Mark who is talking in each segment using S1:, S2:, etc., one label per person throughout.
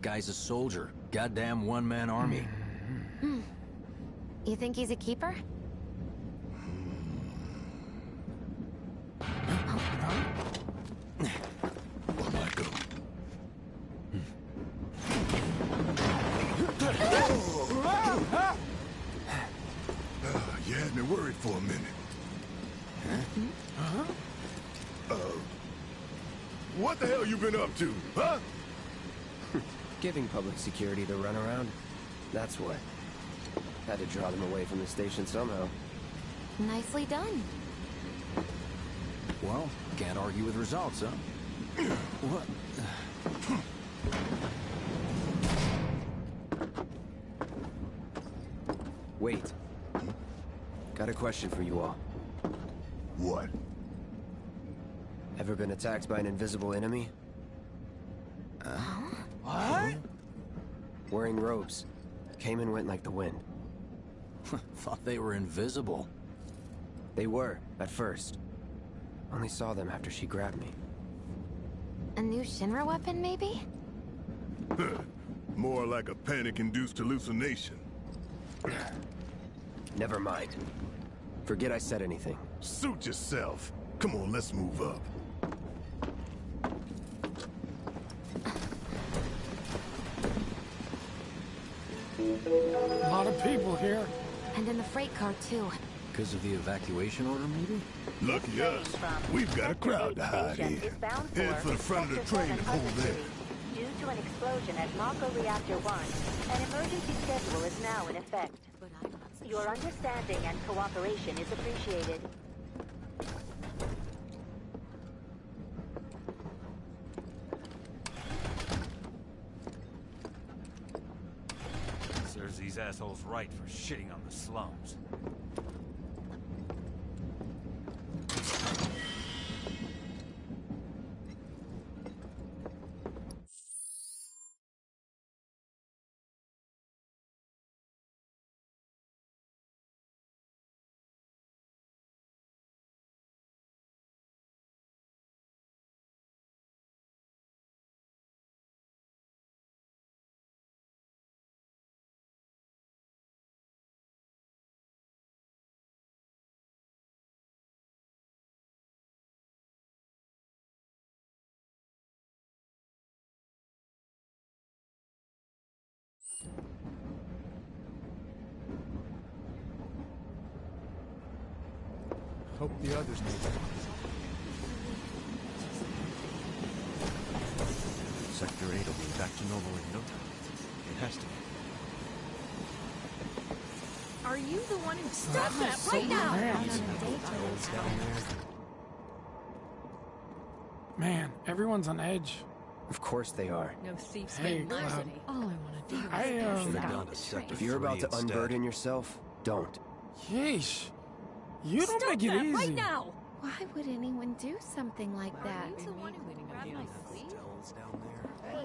S1: Guy's a soldier. Goddamn one-man army.
S2: You think he's a keeper?
S3: You had me worried for a minute. What the hell you been up to, huh?
S4: Giving public security the runaround. That's what. Had to draw them away from the station somehow.
S2: Nicely done.
S1: Well, can't argue with results, huh? What?
S4: Wait. Got a question for you all.
S3: What?
S4: Ever been attacked by an invisible enemy?
S1: What?
S4: Wearing robes. Came and went like the wind.
S1: Thought they were invisible.
S4: They were, at first. Only saw them after she grabbed me.
S2: A new Shinra weapon, maybe?
S3: More like a panic-induced hallucination.
S4: Never mind. Forget I said anything.
S3: Suit yourself. Come on, let's move up.
S5: A lot of people here.
S2: And in the freight car, too.
S1: Because of the evacuation order, maybe?
S3: Lucky us. We've got a crowd to hide in. Head for the front of the train and hold there.
S6: Due to an explosion at Mako Reactor 1, an emergency schedule is now in effect. Your understanding and cooperation is appreciated.
S7: Serves these assholes right for shitting on the slums.
S5: Hope the others make it.
S8: Sector 8 will be back to normal in no time. It has to be.
S9: Are you the one who stop that right now?
S5: Man, everyone's on edge.
S4: Of course they are.
S9: No thief's
S5: Hey,
S9: getting loose.
S5: Cloud.
S9: All I want to do is
S5: I,
S8: Down to Sector
S4: If you're
S8: 3
S4: about to
S8: instead.
S4: unburden yourself, don't.
S5: Yeesh. You don't
S9: stop
S5: make it
S9: that
S5: easy.
S9: right now.
S2: Why would anyone do something like that?
S9: Are you the one who grabbed my sleeve?
S8: Dells down there.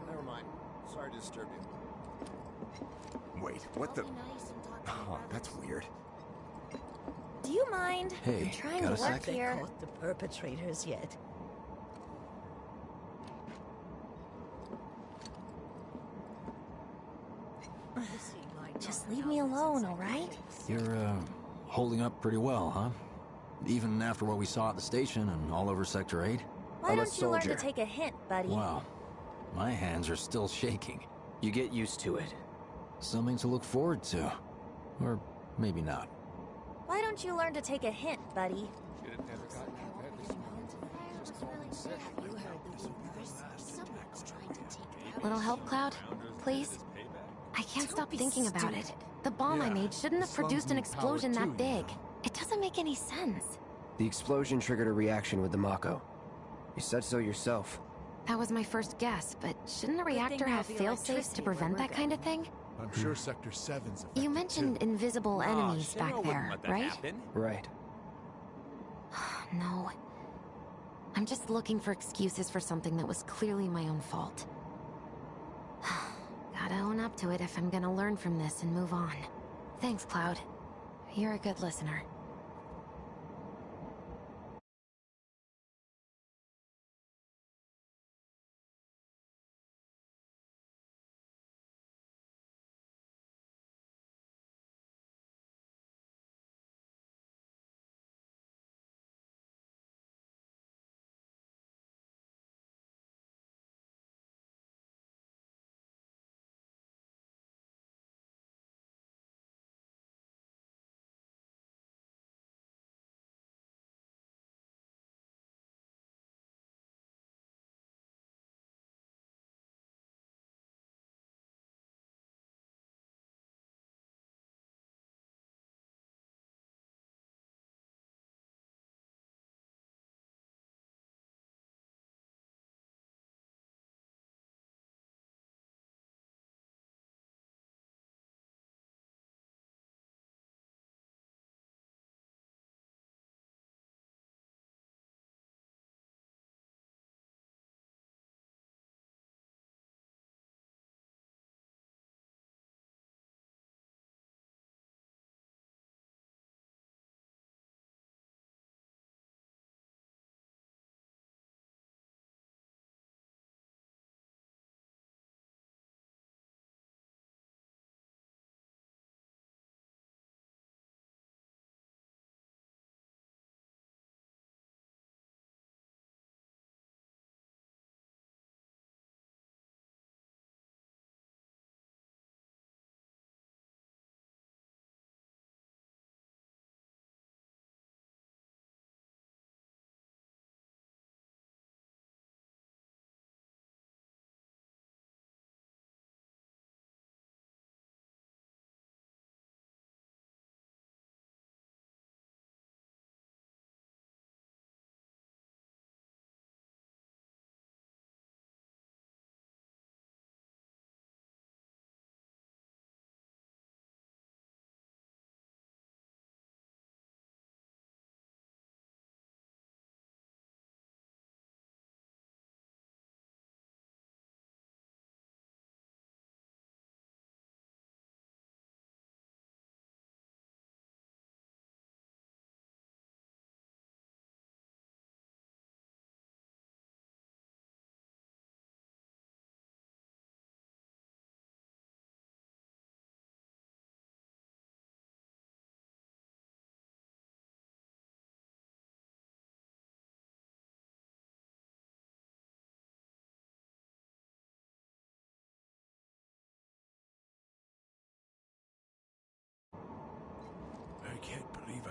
S10: Never mind. Sorry to disturb you.
S8: Wait, what the? Oh, that's weird.
S2: Do you mind?
S1: Hey,
S2: I'm trying
S1: got
S2: to
S1: a
S2: work
S1: sec?
S2: here.
S9: Caught the perpetrators yet?
S2: Just leave me alone, all right?
S1: You're, holding up pretty well, huh? Even after what we saw at the station and all over Sector 8?
S2: Why
S4: I'm a
S2: don't you learn to
S4: soldier.
S2: take a hint, buddy?
S1: Wow. My hands are still shaking.
S4: You get used to it.
S1: Something to look forward to. Or maybe not.
S2: Why don't you learn to take a hint, buddy? Little help, Cloud? Please? I can't stop thinking about it. The bomb I made shouldn't have produced an explosion that big. It doesn't make any sense.
S4: The explosion triggered a reaction with the Mako. You said so yourself.
S2: That was my first guess, but shouldn't a reactor have fail-safes to prevent that kind of thing?
S10: I'm sure Sector 7's affected
S2: You mentioned invisible enemies back there, right?
S4: Right.
S2: No. I'm just looking for excuses for something that was clearly my own fault. Gotta own up to it if I'm gonna learn from this and move on. Thanks, Cloud. You're a good listener.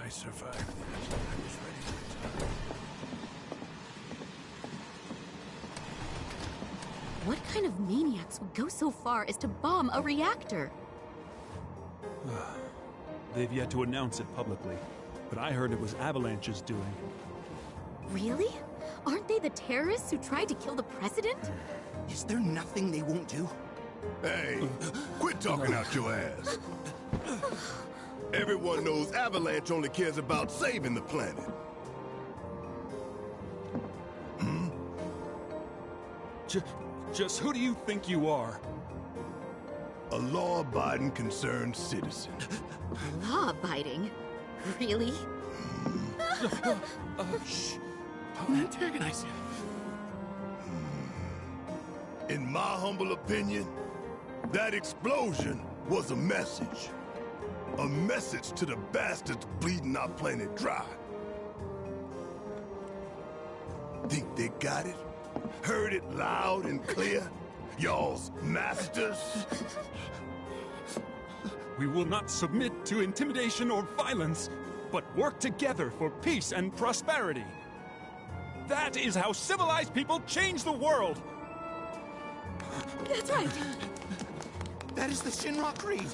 S3: I survived. I was ready to retire.
S11: What kind of maniacs would go so far as to bomb a reactor?
S12: They've yet to announce it publicly, but I heard it was Avalanche's doing.
S11: Really? Aren't they the terrorists who tried to kill the president?
S13: Is there nothing they won't do?
S3: Hey, quit talking out your ass. Everyone knows Avalanche only cares about saving the planet.
S12: Just who do you think you are?
S3: A law-abiding, concerned citizen.
S11: Law-abiding? Really?
S3: Shh. I'll antagonize you. In my humble opinion, that explosion was a message. A message to the bastards bleeding our planet dry. Think they got it? Heard it loud and clear? Y'all's masters?
S12: We will not submit to intimidation or violence, but work together for peace and prosperity. That is how civilized people change the world!
S11: That's right!
S13: That is the Shinra Creed!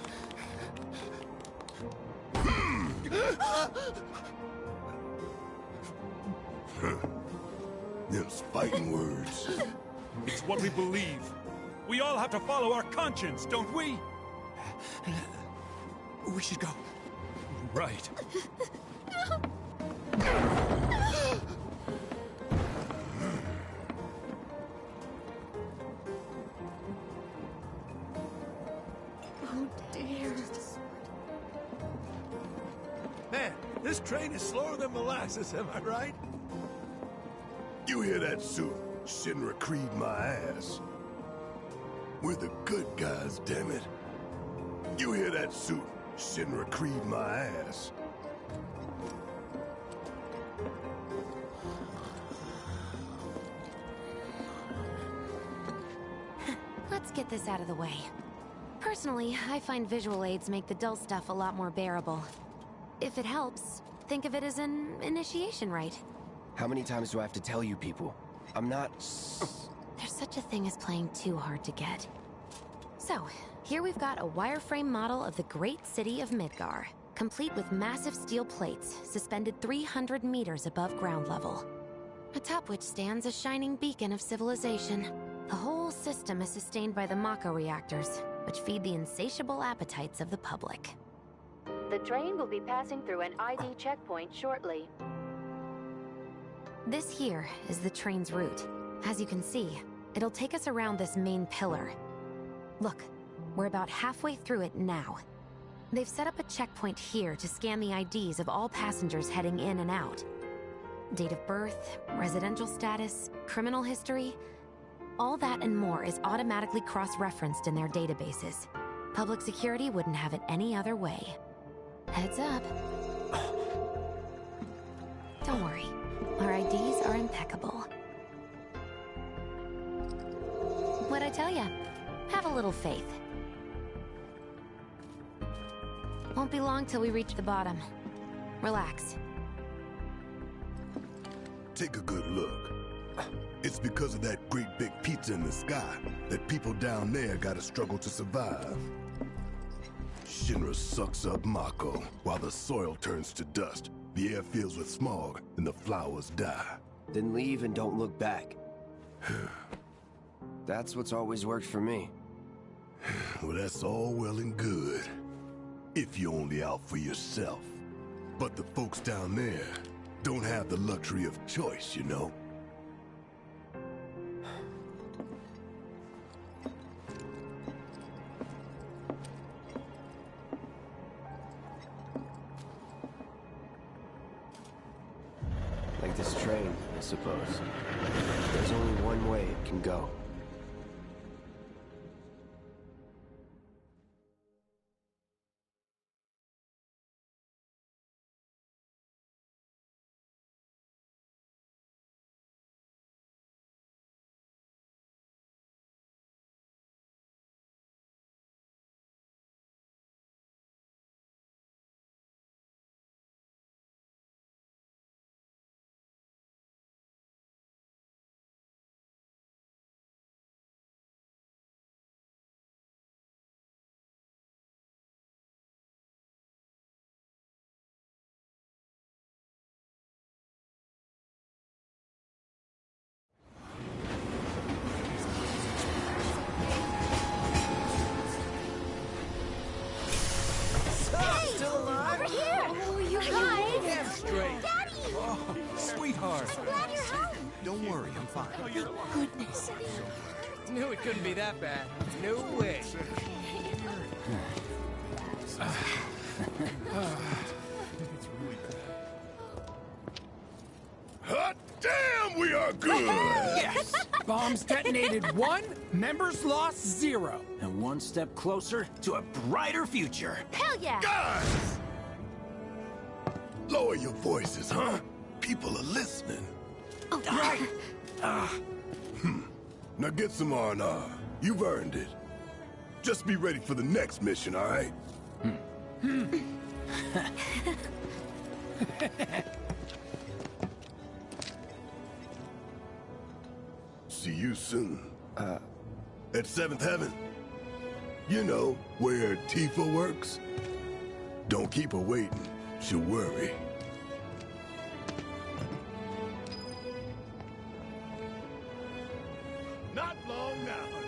S3: Them's fighting words.
S12: It's what we believe. We all have to follow our conscience, don't we?
S13: We should go.
S12: Right.
S11: Oh dear.
S3: Man, this train is slower than molasses, am I right? You hear that, suit? Shinra Creed my ass. We're the good guys, damn it. You hear that, suit? Shinra Creed my ass.
S2: Let's get this out of the way. Personally, I find visual aids make the dull stuff a lot more bearable. If it helps, think of it as an initiation rite.
S4: How many times do I have to tell you people? I'm not...
S2: There's such a thing as playing too hard to get. So, here we've got a wireframe model of the great city of Midgar, complete with massive steel plates suspended 300 meters above ground level, atop which stands a shining beacon of civilization. The whole system is sustained by the Mako reactors, which feed the insatiable appetites of the public.
S6: The train will be passing through an ID checkpoint shortly.
S2: This here is the train's route. As you can see, it'll take us around this main pillar. Look, we're about halfway through it now. They've set up a checkpoint here to scan the IDs of all passengers heading in and out. Date of birth, residential status, criminal history, all that and more is automatically cross-referenced in their databases. Public security wouldn't have it any other way. Heads up. Don't worry, our IDs are impeccable. What'd I tell ya? Have a little faith. Won't be long till we reach the bottom. Relax.
S3: Take a good look. It's because of that great big pizza in the sky that people down there gotta struggle to survive. Shinra sucks up Mako while the soil turns to dust, the air fills with smog, and the flowers die.
S4: Then leave and don't look back. That's what's always worked for me.
S3: Well, that's all well and good. If you're only out for yourself. But the folks down there don't have the luxury of choice, you know?
S4: Like this train, I suppose. There's only one way it can go.
S14: fine.
S9: Goodness.
S14: Knew it couldn't be that bad. No way.
S3: Hot damn, we are good!
S5: Yes! Bombs detonated 1, members lost 0.
S1: And one step closer to a brighter future.
S2: Hell yeah!
S3: Guys! Lower your voices, huh? People are listening.
S2: Oh, right.
S3: Now get some R&R. You've earned it. Just be ready for the next mission, all right? See you soon. At 7th Heaven. You know, where Tifa works. Don't keep her waiting. She'll worry. Not long now, honey.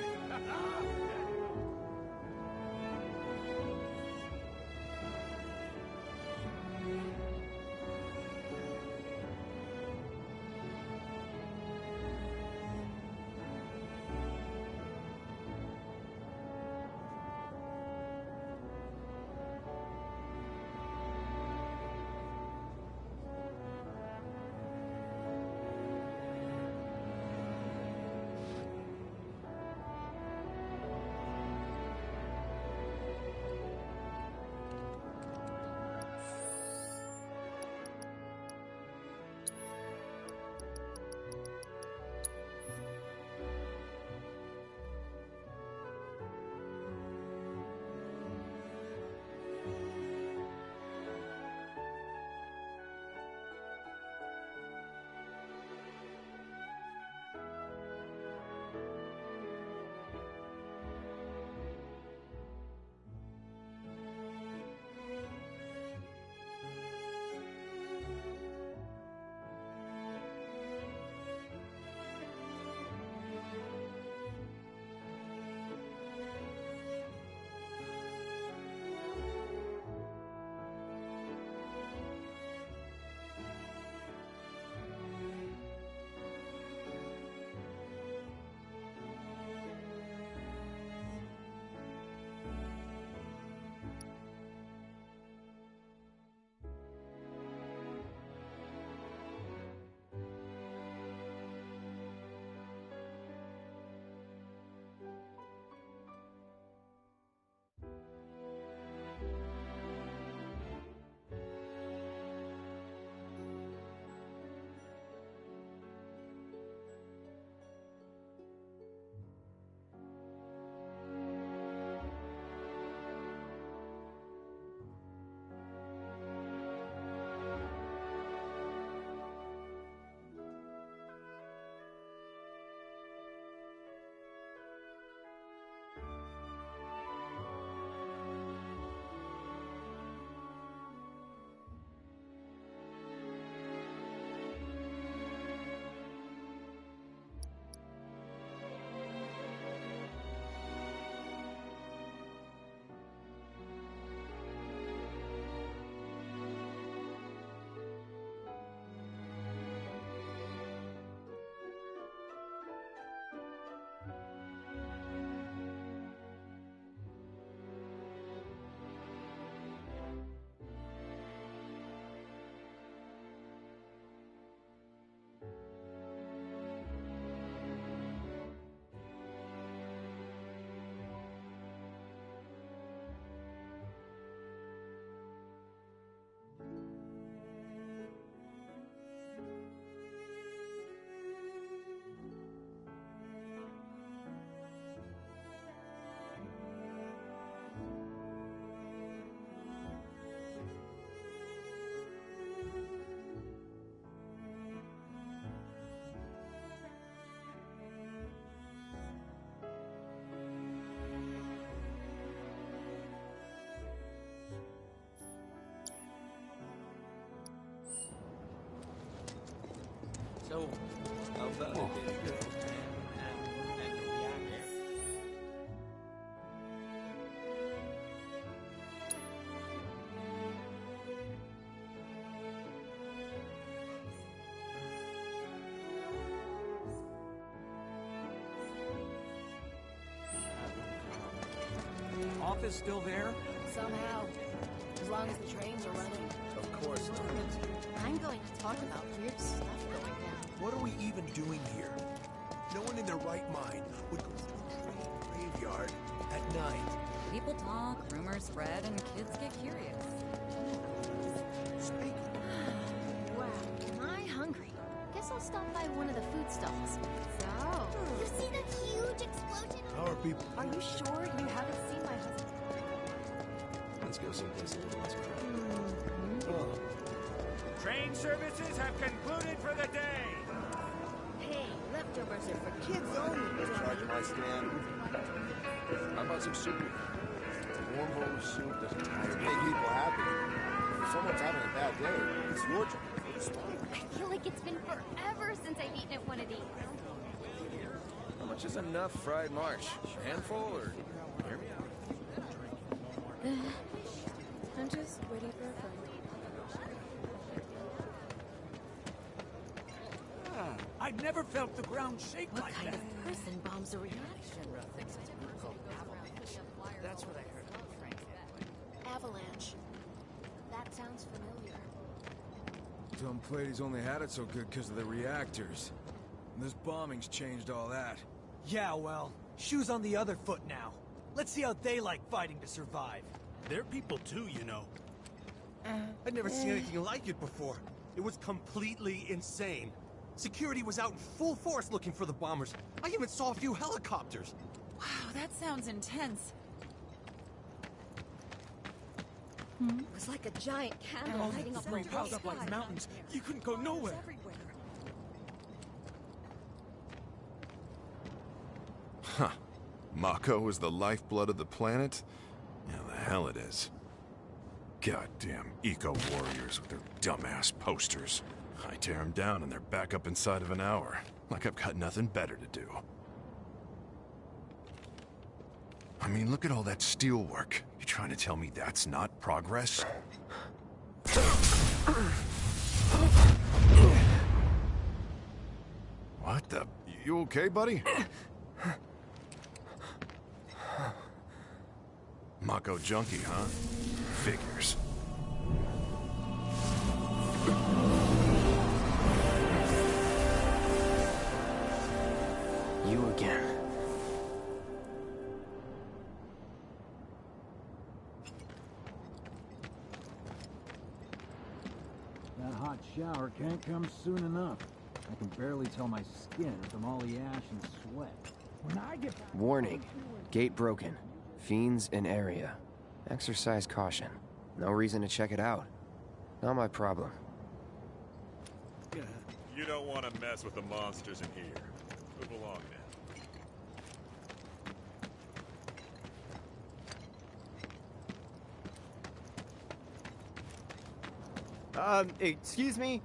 S14: office still there?
S9: Somehow. As long as the trains are running.
S14: Of course not.
S11: I'm going to talk about weird stuff going down.
S15: What are we even doing here? No one in their right mind would go to a train graveyard at night.
S16: People talk, rumors spread, and kids get curious.
S11: Wow, am I hungry? Guess I'll stop by one of the food stalls. So, you see the huge explosion?
S15: How are people?
S11: Are you sure you haven't seen my husband?
S4: Let's go someplace a little less crowded.
S7: Train services have concluded for the day.
S9: Hey, leftovers are for kids only.
S10: Charge my stand. How about some soup? A warm bowl of soup doesn't make people happy. If someone's having a bad day, it's your turn.
S11: I feel like it's been forever since I've eaten at one of these.
S14: How much is enough fried marsh? A handful or... Hear me out.
S9: I'm just waiting for a friend.
S5: I've never felt the ground shake
S9: What
S5: like
S9: kind
S5: that.
S9: of person bombs a reaction?
S14: That's what I heard.
S9: Avalanche. That sounds familiar.
S17: Tom Plady's only had it so good because of the reactors. And this bombing's changed all that.
S18: Yeah, well, shoes on the other foot now. Let's see how they like fighting to survive.
S13: They're people too, you know. I'd never seen anything like it before. It was completely insane. Security was out in full force looking for the bombers. I even saw a few helicopters.
S16: Wow, that sounds intense.
S9: It was like a giant candle lighting up the whole
S5: piled up like
S9: sky.
S5: mountains. You couldn't go nowhere.
S3: Huh. Mako is the lifeblood of the planet? Yeah, the hell it is. Goddamn eco-warriors with their dumbass posters. I tear them down and they're back up inside of an hour. Like I've got nothing better to do. I mean, look at all that steel work. You trying to tell me that's not progress? What the... You okay, buddy? Mako junkie, huh? Figures.
S4: You again.
S1: That hot shower can't come soon enough. I can barely tell my skin from all the ash and sweat.
S5: When I get back...
S4: Warning. Gate broken. Fiends in area. Exercise caution. No reason to check it out. Not my problem.
S19: You don't want to mess with the monsters in here. Move along now.
S20: Excuse me?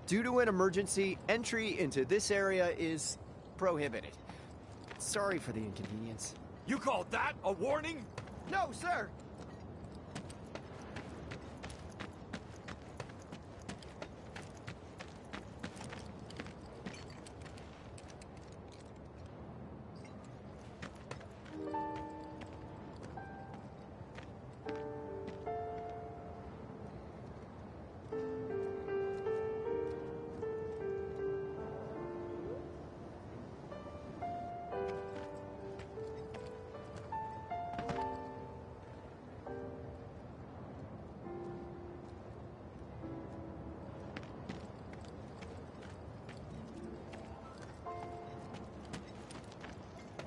S20: Due to an emergency, entry into this area is prohibited. Sorry for the inconvenience.
S14: You called that a warning?
S20: No, sir!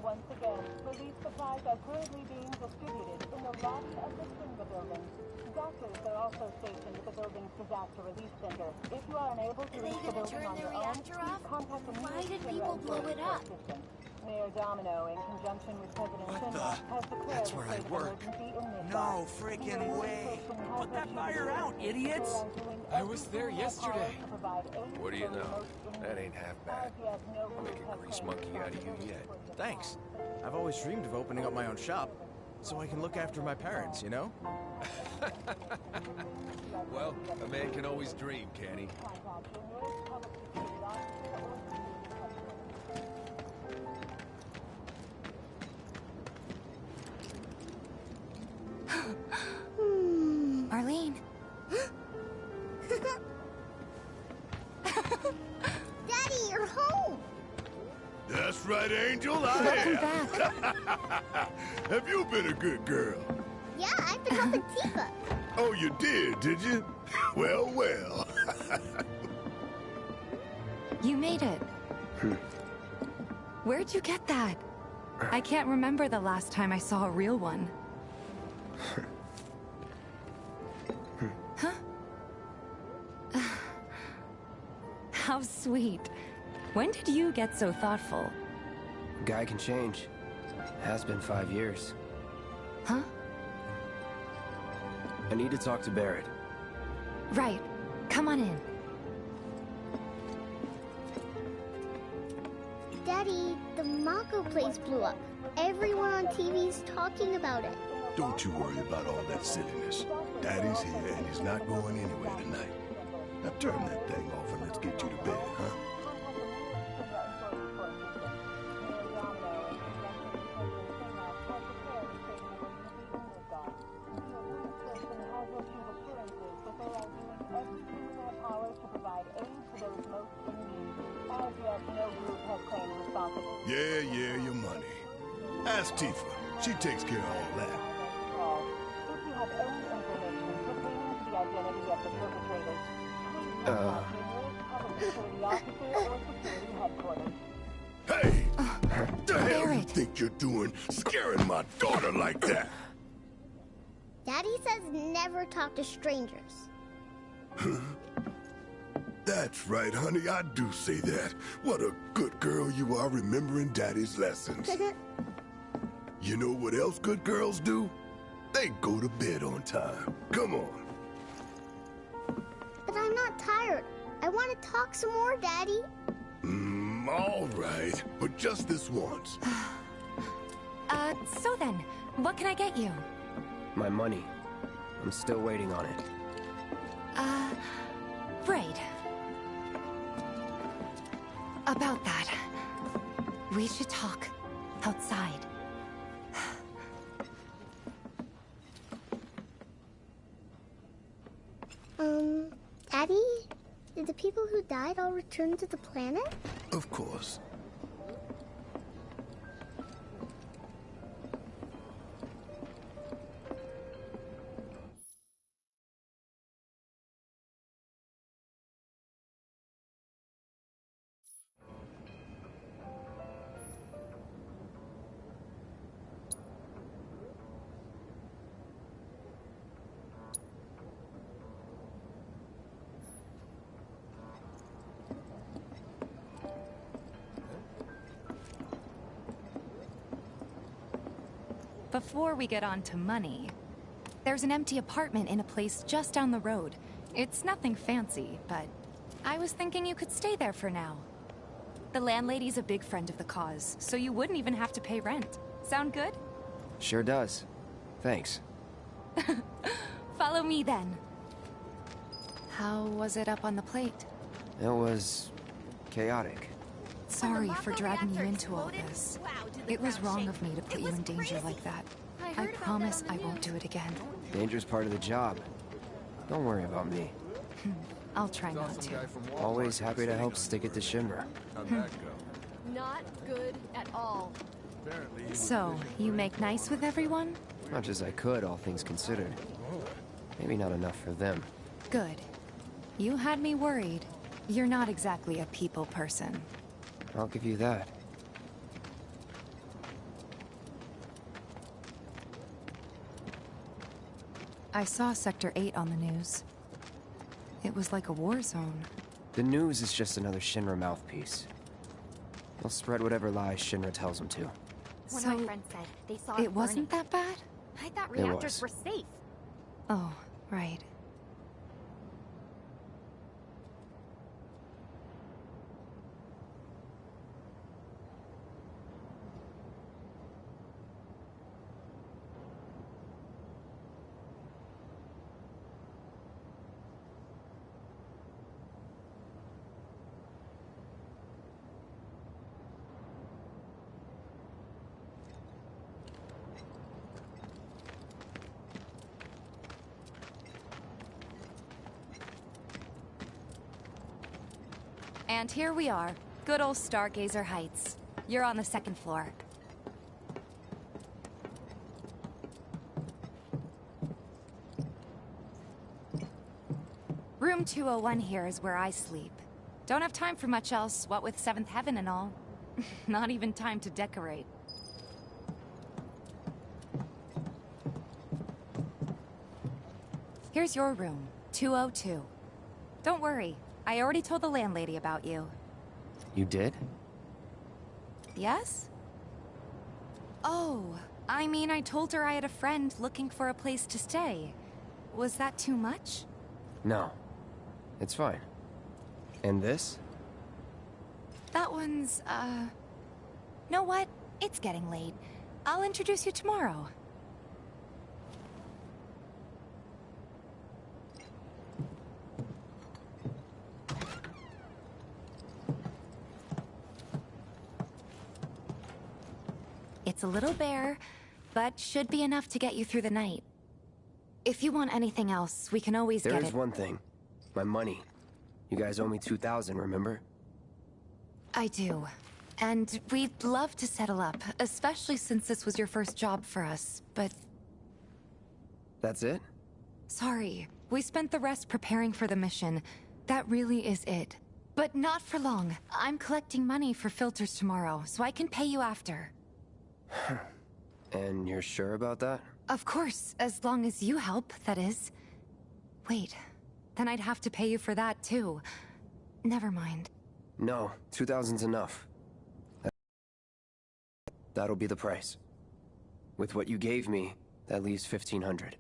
S6: Once again, relief supplies are currently being distributed in the lobby of the Simba building. Doctors are also stationed at the building's disaster relief center. If you are unable to reach the building on your own, please contact the
S9: Why did people blow it up?
S6: Mayor Domino, in conjunction with President Shinra, has declared
S13: That's where I work. No freaking way.
S5: Put that fire out, idiots!
S14: I was there yesterday.
S4: What do you know? That ain't half bad. I'll make a grease monkey out of you yet.
S20: Thanks. I've always dreamed of opening up my own shop, so I can look after my parents, you know?
S14: Well, a man can always dream, can't he?
S3: That's right, Angel, I
S2: Welcome
S3: am.
S2: back.
S3: Have you been a good girl?
S11: Yeah, I've been helping Tifa.
S3: Oh, you did you? Well, well.
S2: You made it. Where'd you get that? I can't remember the last time I saw a real one. Huh? How sweet. When did you get so thoughtful?
S4: Guy can change. Has been 5 years.
S2: Huh?
S4: I need to talk to Barrett.
S2: Right. Come on in.
S11: Daddy, the Mako place blew up. Everyone on TV's talking about it.
S3: Don't you worry about all that silliness. Daddy's here and he's not going anywhere tonight. Now turn that thing off and let's get you to bed, huh? Yeah, your money. Ask Tifa. She takes care of all that.
S6: If you have any information pertaining to the identity of the perpetrators, please contact the security officer or security headquarters.
S3: Hey! What the hell you think you're doing, scaring my daughter like that?
S11: Daddy says never talk to strangers.
S3: That's right, honey, I do say that. What a good girl you are remembering Daddy's lessons. You know what else good girls do? They go to bed on time. Come on.
S11: But I'm not tired. I want to talk some more, Daddy.
S3: All right, but just this once.
S2: So then, what can I get you?
S4: My money. I'm still waiting on it.
S2: Right. About that. We should talk outside.
S11: Daddy? Did the people who died all return to the planet?
S3: Of course.
S2: Before we get on to money, there's an empty apartment in a place just down the road. It's nothing fancy, but I was thinking you could stay there for now. The landlady's a big friend of the cause, so you wouldn't even have to pay rent. Sound good?
S4: Sure does. Thanks.
S2: Follow me then. How was it up on the plate?
S4: It was chaotic.
S2: Sorry for dragging you into all this. It was wrong of me to put you in danger like that. I promise I won't do it again.
S4: Danger's part of the job. Don't worry about me.
S2: I'll try not to.
S4: Always happy to help stick it to Shinra.
S9: Not good at all.
S2: So, you make nice with everyone?
S4: Much as I could, all things considered. Maybe not enough for them.
S2: Good. You had me worried. You're not exactly a people person.
S4: I'll give you that.
S2: I saw Sector 8 on the news. It was like a war zone.
S4: The news is just another Shinra mouthpiece. They'll spread whatever lies Shinra tells them to.
S11: One of my friends said they saw
S2: it wasn't that bad?
S11: I thought
S4: It
S11: reactors
S4: was.
S11: were safe.
S2: Oh, right. And here we are, good old Stargazer Heights. You're on the second floor. Room 201 here is where I sleep. Don't have time for much else, what with Seventh Heaven and all. Not even time to decorate. Here's your room, 202. Don't worry, I already told the landlady about you.
S4: You did?
S2: Yes? Oh, I mean, I told her I had a friend looking for a place to stay. Was that too much?
S4: No. It's fine. And this?
S2: That one's, know what? It's getting late. I'll introduce you tomorrow. It's a little bare, but should be enough to get you through the night. If you want anything else, we can always get it.
S4: There is one thing. My money. You guys owe me 2,000, remember?
S2: I do. And we'd love to settle up, especially since this was your first job for us, but...
S4: That's it?
S2: Sorry. We spent the rest preparing for the mission. That really is it. But not for long. I'm collecting money for filters tomorrow, so I can pay you after.
S4: And you're sure about that?
S2: Of course, as long as you help, that is. Wait, then I'd have to pay you for that too. Never mind.
S4: No, 2,000's enough. That'll be the price. With what you gave me, that leaves 1,500.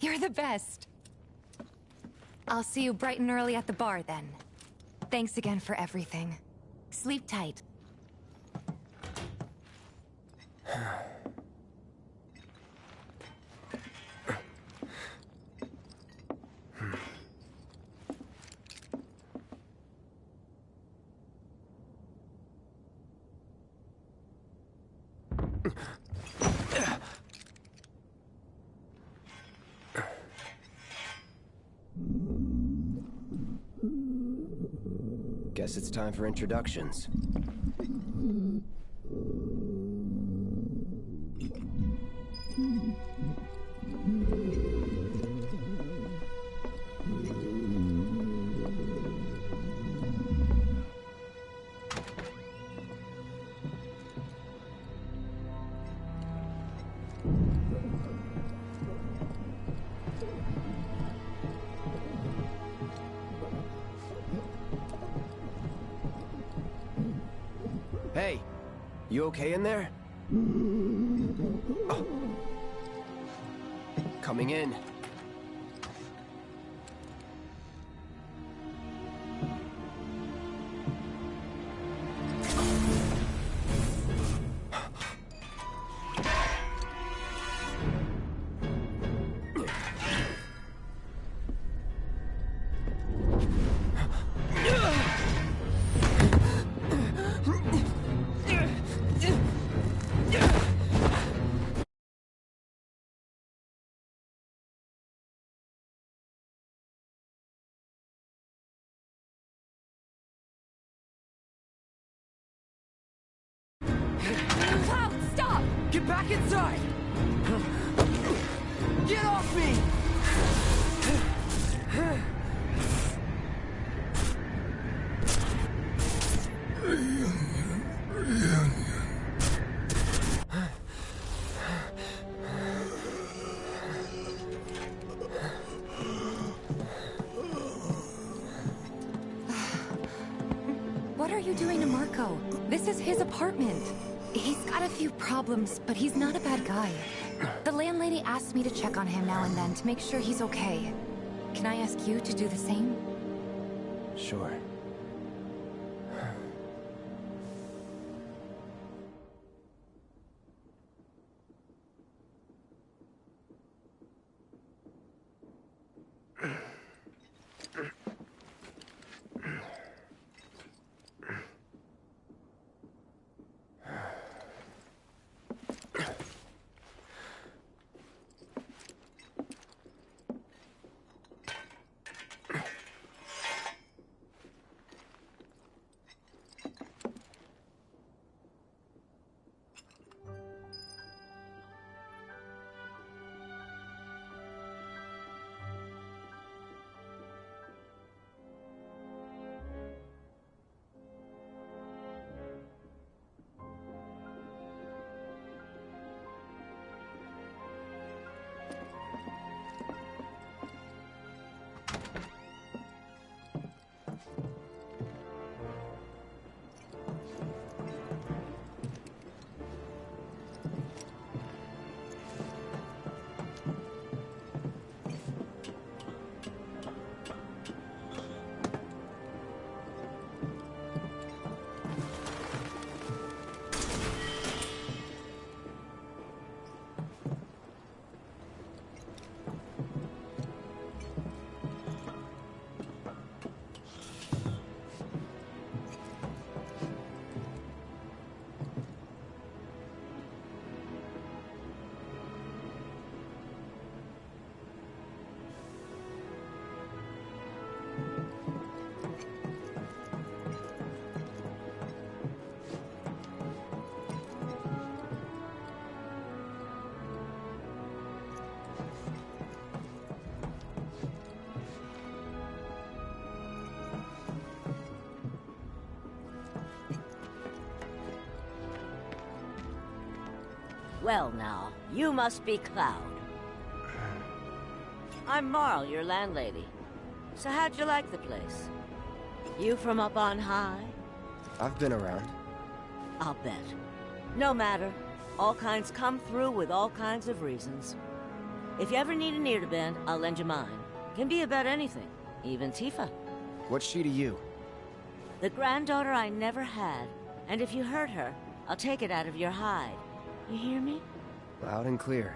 S2: You're the best. I'll see you bright and early at the bar then. Thanks again for everything. Sleep tight.
S4: Guess it's time for introductions. Hey, you okay in there? Oh. Coming in.
S2: Cloud, stop!
S18: Get back inside! Get off me!
S2: What are you doing to Marco? This is his apartment. He's got a few problems, but he's not a bad guy. The landlady asked me to check on him now and then to make sure he's okay. Can I ask you to do the same?
S4: Sure.
S21: Well now, you must be Cloud. I'm Marl, your landlady. So how'd you like the place? You from up on high?
S4: I've been around.
S21: I'll bet. No matter. All kinds come through with all kinds of reasons. If you ever need an ear to bend, I'll lend you mine. Can be about anything, even Tifa.
S4: What's she to you?
S21: The granddaughter I never had. And if you hurt her, I'll take it out of your hide. You hear me?
S4: Loud and clear.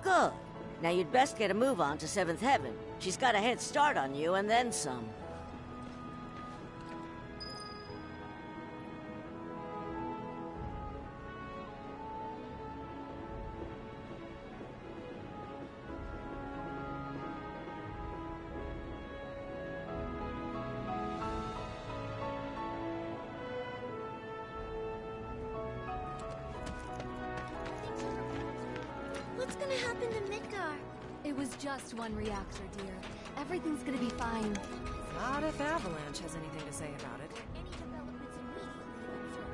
S21: Good. Now you'd best get a move on to 7th Heaven. She's got a head start on you and then some.
S11: What's gonna happen to Midgar?
S2: It was just one reactor, dear. Everything's gonna be fine.
S16: Not if Avalanche has anything to say about it.
S11: Any developments immediately observed.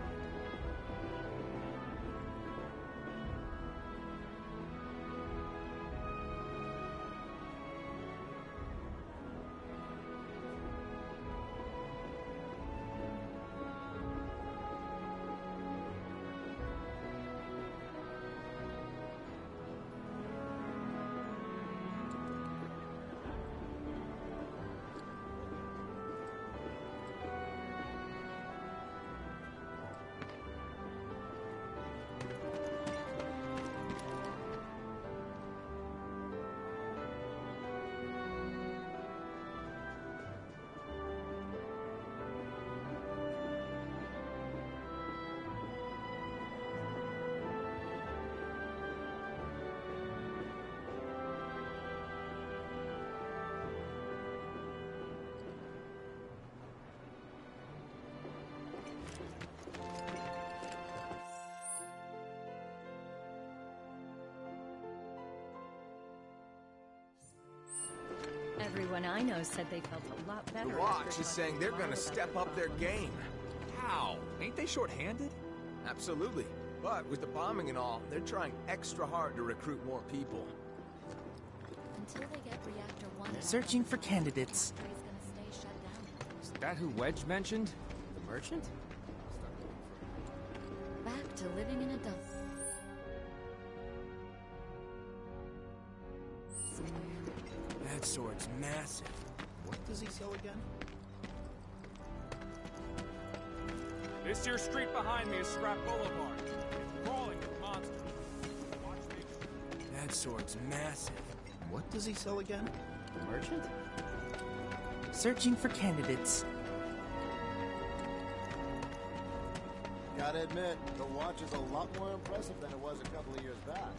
S16: Everyone I know said they felt a lot better.
S14: The Watch is saying they're gonna step up their game.
S8: How? Ain't they short-handed?
S14: Absolutely. But with the bombing and all, they're trying extra hard to recruit more people.
S11: Until they get Reactor 1...
S18: Searching for candidates.
S8: Is that who Wedge mentioned?
S4: The merchant?
S2: Back to living in a dump.
S15: That sword's massive. What does he sell again?
S12: This here street behind me is Scrap Boulevard. It's crawling with monsters. Watch me.
S15: That sword's massive. What does he sell again?
S4: The merchant?
S18: Searching for candidates.
S10: Gotta admit, the watch is a lot more impressive than it was a couple of years back.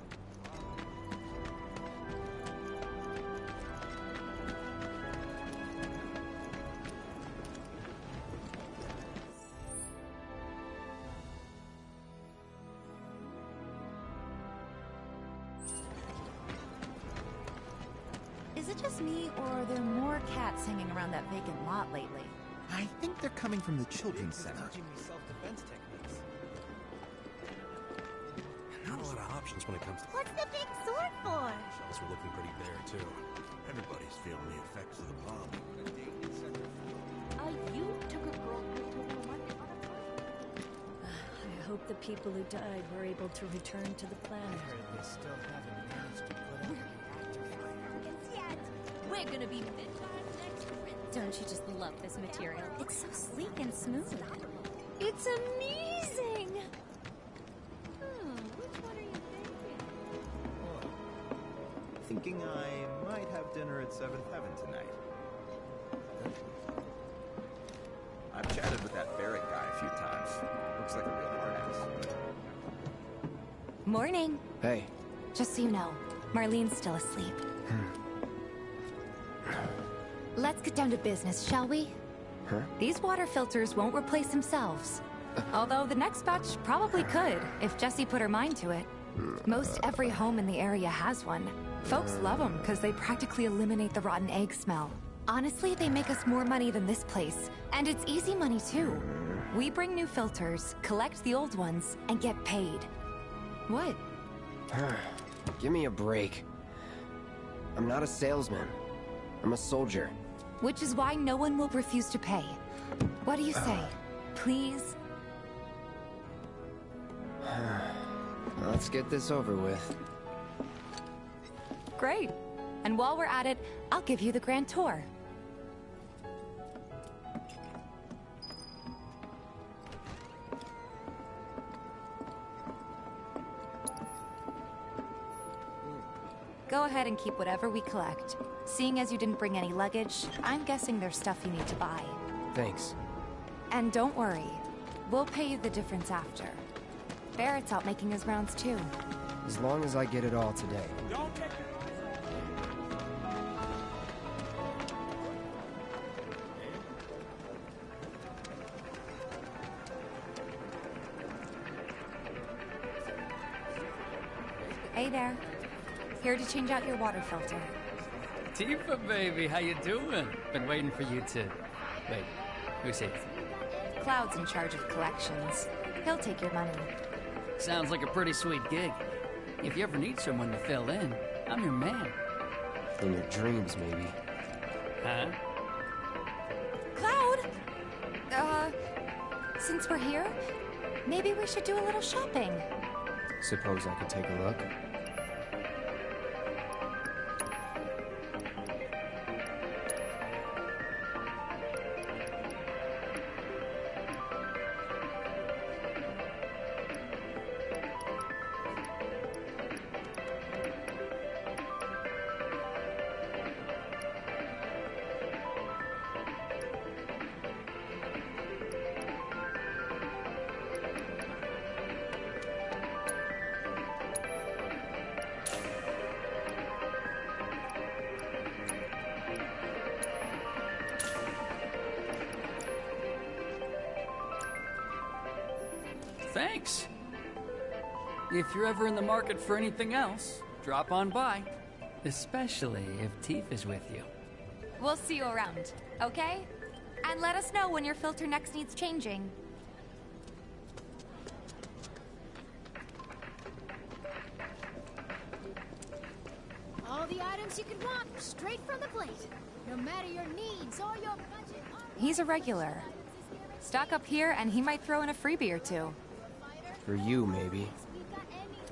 S22: Is it just me, or are there more cats hanging around that vacant lot lately?
S23: I think they're coming from the children's center.
S18: Teaching me self-defense techniques.
S15: Not a lot of options when it comes to...
S11: What's the big sword for?
S15: Shells are looking pretty bare, too. Everybody's feeling the effects of the bomb.
S11: You took a girl to London on a flight.
S16: I hope the people who died were able to return to the planet.
S18: They still haven't managed to put out
S11: Yet. We're gonna be Midgar's next prince.
S2: Don't you just love this material?
S11: It's so sleek and smooth.
S2: It's amazing!
S11: Which one are you thinking?
S23: Thinking I might have dinner at 7th Heaven tonight. I've chatted with that Barrett guy a few times. Looks like a real hard-ass.
S2: Morning.
S4: Hey.
S2: Just so you know, Marlene's still asleep. Let's get down to business, shall we?
S4: Huh?
S2: These water filters won't replace themselves. Although the next batch probably could, if Jessie put her mind to it. Most every home in the area has one. Folks love them because they practically eliminate the rotten egg smell. Honestly, they make us more money than this place. And it's easy money too. We bring new filters, collect the old ones, and get paid. What?
S4: Give me a break. I'm not a salesman. I'm a soldier.
S22: Which is why no one will refuse to pay. What do you say? Please?
S4: Let's get this over with.
S22: Great. And while we're at it, I'll give you the grand tour. Go ahead and keep whatever we collect. Seeing as you didn't bring any luggage, I'm guessing there's stuff you need to buy.
S4: Thanks.
S22: And don't worry, we'll pay you the difference after. Barrett's out making his rounds too.
S4: As long as I get it all today.
S22: Hey there. Here to change out your water filter.
S1: Tifa, baby, how you doing? Been waiting for you to... Wait, who's here?
S22: Cloud's in charge of collections. He'll take your money.
S1: Sounds like a pretty sweet gig. If you ever need someone to fill in, I'm your man.
S4: In your dreams, maybe.
S1: Huh?
S22: Cloud! Since we're here, maybe we should do a little shopping.
S4: Suppose I could take a look?
S1: Thanks. If you're ever in the market for anything else, drop on by. Especially if Tifa is with you.
S22: We'll see you around, okay? And let us know when your filter next needs changing.
S11: All the items you could want, straight from the plate. No matter your needs or your budget.
S22: He's a regular. Stock up here and he might throw in a freebie or two.
S4: For you, maybe.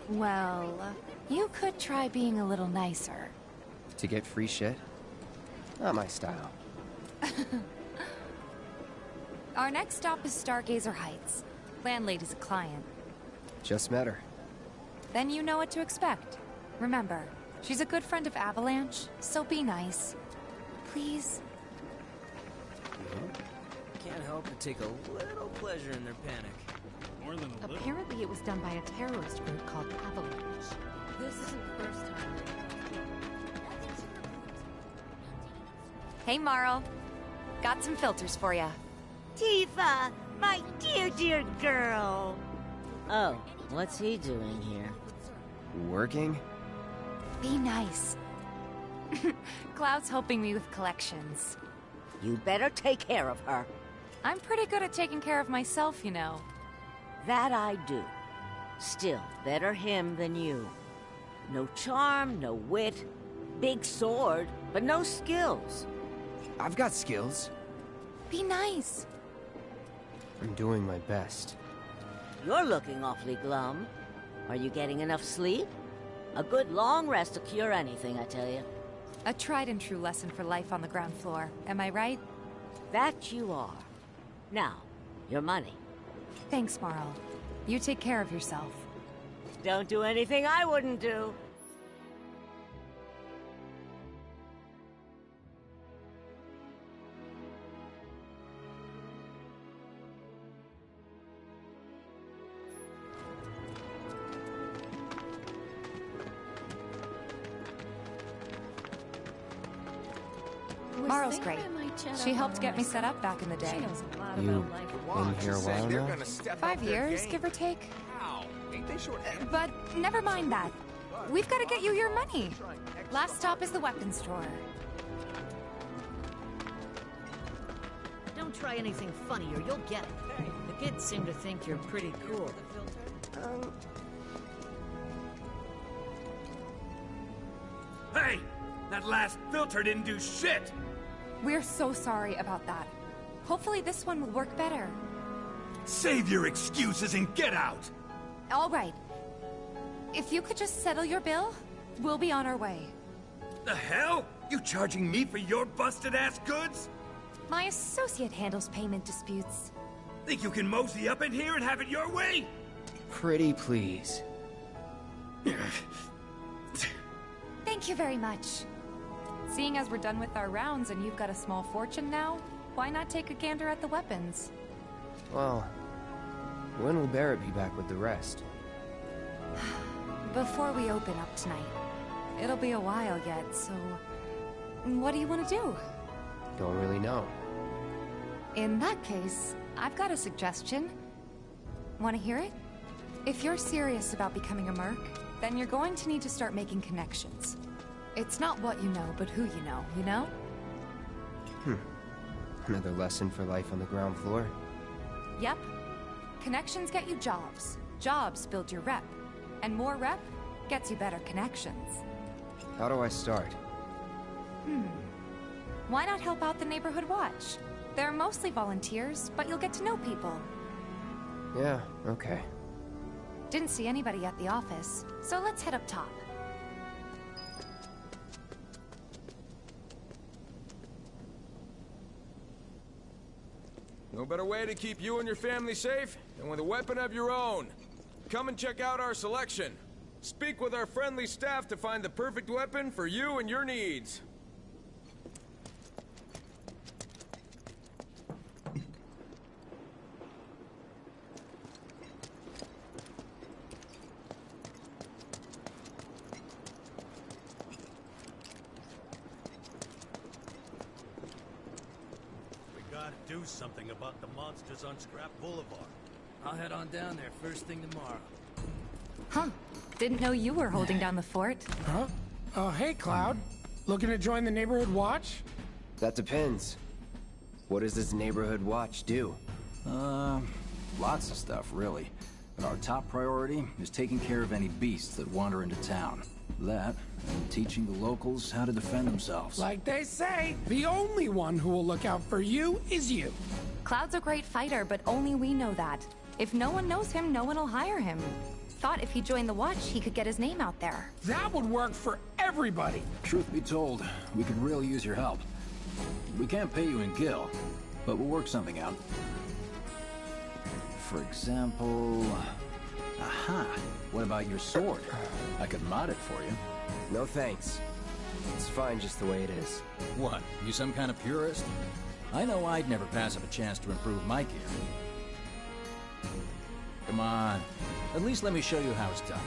S22: Well, you could try being a little nicer.
S4: To get free shit? Not my style.
S22: Our next stop is Stargazer Heights. Landlady's a client.
S4: Just met her.
S22: Then you know what to expect. Remember, she's a good friend of Avalanche, so be nice. Please?
S7: Can't help but take a little pleasure in their panic.
S17: More than a little.
S2: Apparently it was done by a terrorist group called Avalanche.
S9: This isn't the first time.
S22: Hey, Marl. Got some filters for ya.
S21: Tifa, my dear, dear girl. Oh, what's he doing here?
S4: Working?
S22: Be nice. Cloud's helping me with collections.
S21: You better take care of her.
S22: I'm pretty good at taking care of myself, you know.
S21: That I do. Still, better him than you. No charm, no wit. Big sword, but no skills.
S4: I've got skills.
S22: Be nice.
S4: I'm doing my best.
S21: You're looking awfully glum. Are you getting enough sleep? A good long rest to cure anything, I tell you.
S22: A tried and true lesson for life on the ground floor. Am I right?
S21: That you are. Now, your money.
S22: Thanks, Marl. You take care of yourself.
S21: Don't do anything I wouldn't do.
S22: Marl's great. She helped get me set up back in the day.
S4: You been here a while now?
S22: 5 years, give or take.
S10: Ain't they short?
S22: But never mind that. We've got to get you your money. Last stop is the weapons store.
S9: Don't try anything funny or you'll get it. The kids seem to think you're pretty cool.
S13: That last filter didn't do shit!
S22: We're so sorry about that. Hopefully this one will work better.
S13: Save your excuses and get out!
S22: All right. If you could just settle your bill, we'll be on our way.
S13: The hell? You charging me for your busted-ass goods?
S22: My associate handles payment disputes.
S13: Think you can mosey up in here and have it your way?
S4: Pretty please.
S22: Thank you very much. Seeing as we're done with our rounds and you've got a small fortune now, why not take a gander at the weapons?
S4: Well, when will Barrett be back with the rest?
S22: Before we open up tonight. It'll be a while yet, so... what do you want to do?
S4: Don't really know.
S22: In that case, I've got a suggestion. Want to hear it? If you're serious about becoming a merc, then you're going to need to start making connections. It's not what you know, but who you know, you know?
S4: Another lesson for life on the ground floor.
S22: Yep. Connections get you jobs. Jobs build your rep. And more rep gets you better connections.
S4: How do I start?
S22: Why not help out the neighborhood watch? They're mostly volunteers, but you'll get to know people.
S4: Yeah, okay.
S22: Didn't see anybody at the office, so let's head up top.
S14: No better way to keep you and your family safe than with a weapon of your own. Come and check out our selection. Speak with our friendly staff to find the perfect weapon for you and your needs.
S17: We gotta do something about the monsters on Scrap Boulevard.
S7: I'll head on down there first thing tomorrow.
S22: Huh. Didn't know you were holding down the fort.
S5: Huh? Oh, hey, Cloud. Looking to join the neighborhood watch?
S4: That depends. What does this neighborhood watch do?
S19: Lots of stuff, really. But our top priority is taking care of any beasts that wander into town. That, and teaching the locals how to defend themselves.
S5: Like they say, the only one who will look out for you is you.
S22: Cloud's a great fighter, but only we know that. If no one knows him, no one will hire him. Thought if he joined the watch, he could get his name out there.
S5: That would work for everybody.
S19: Truth be told, we could really use your help. We can't pay you in gil, but we'll work something out. For example... Aha! What about your sword? I could mod it for you.
S4: No thanks. It's fine just the way it is.
S19: What? You some kind of purist? I know I'd never pass up a chance to improve my gear. Come on. At least let me show you how it's done.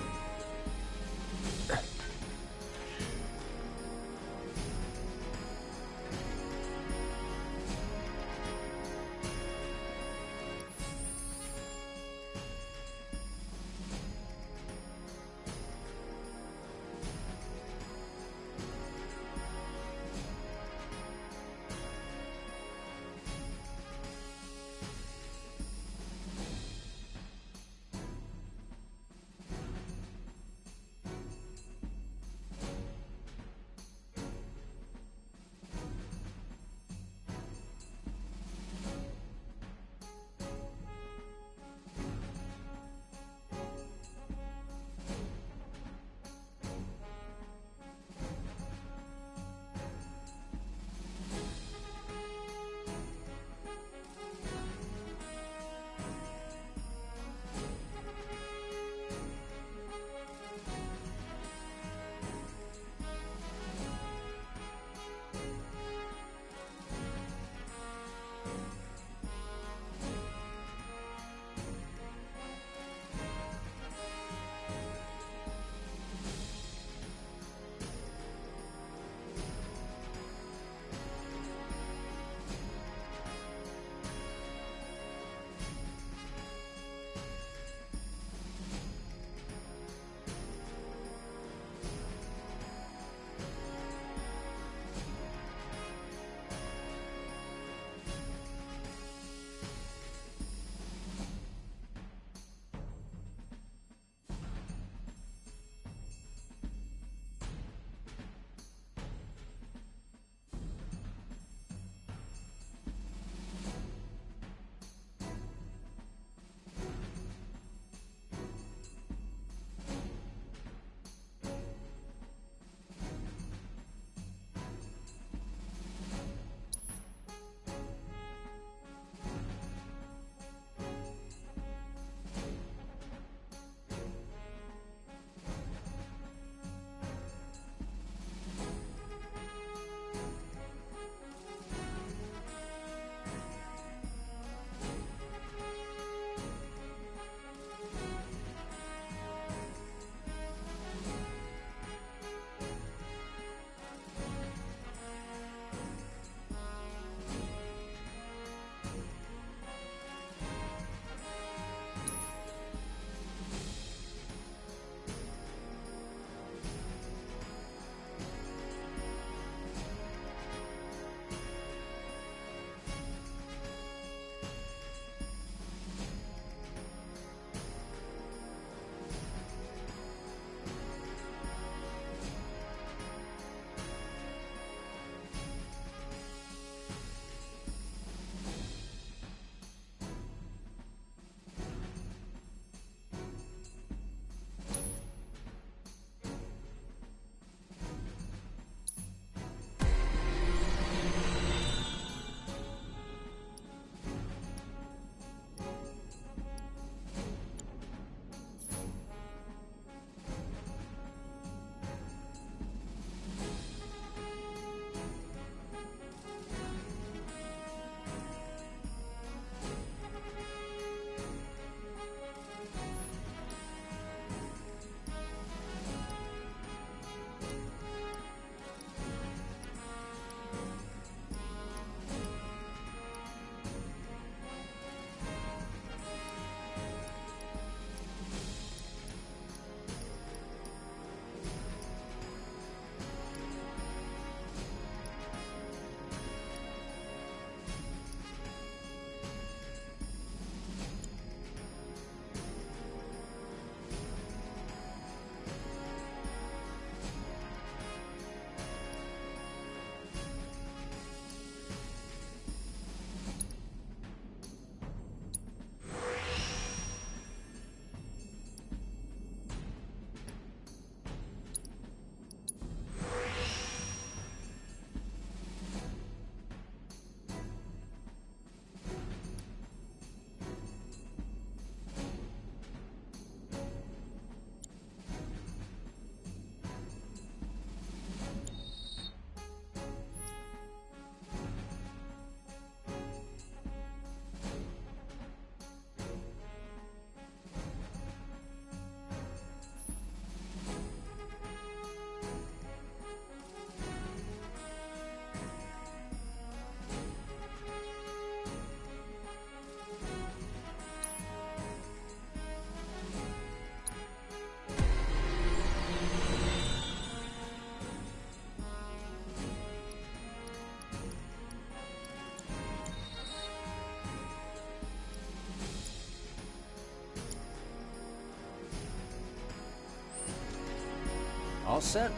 S19: set?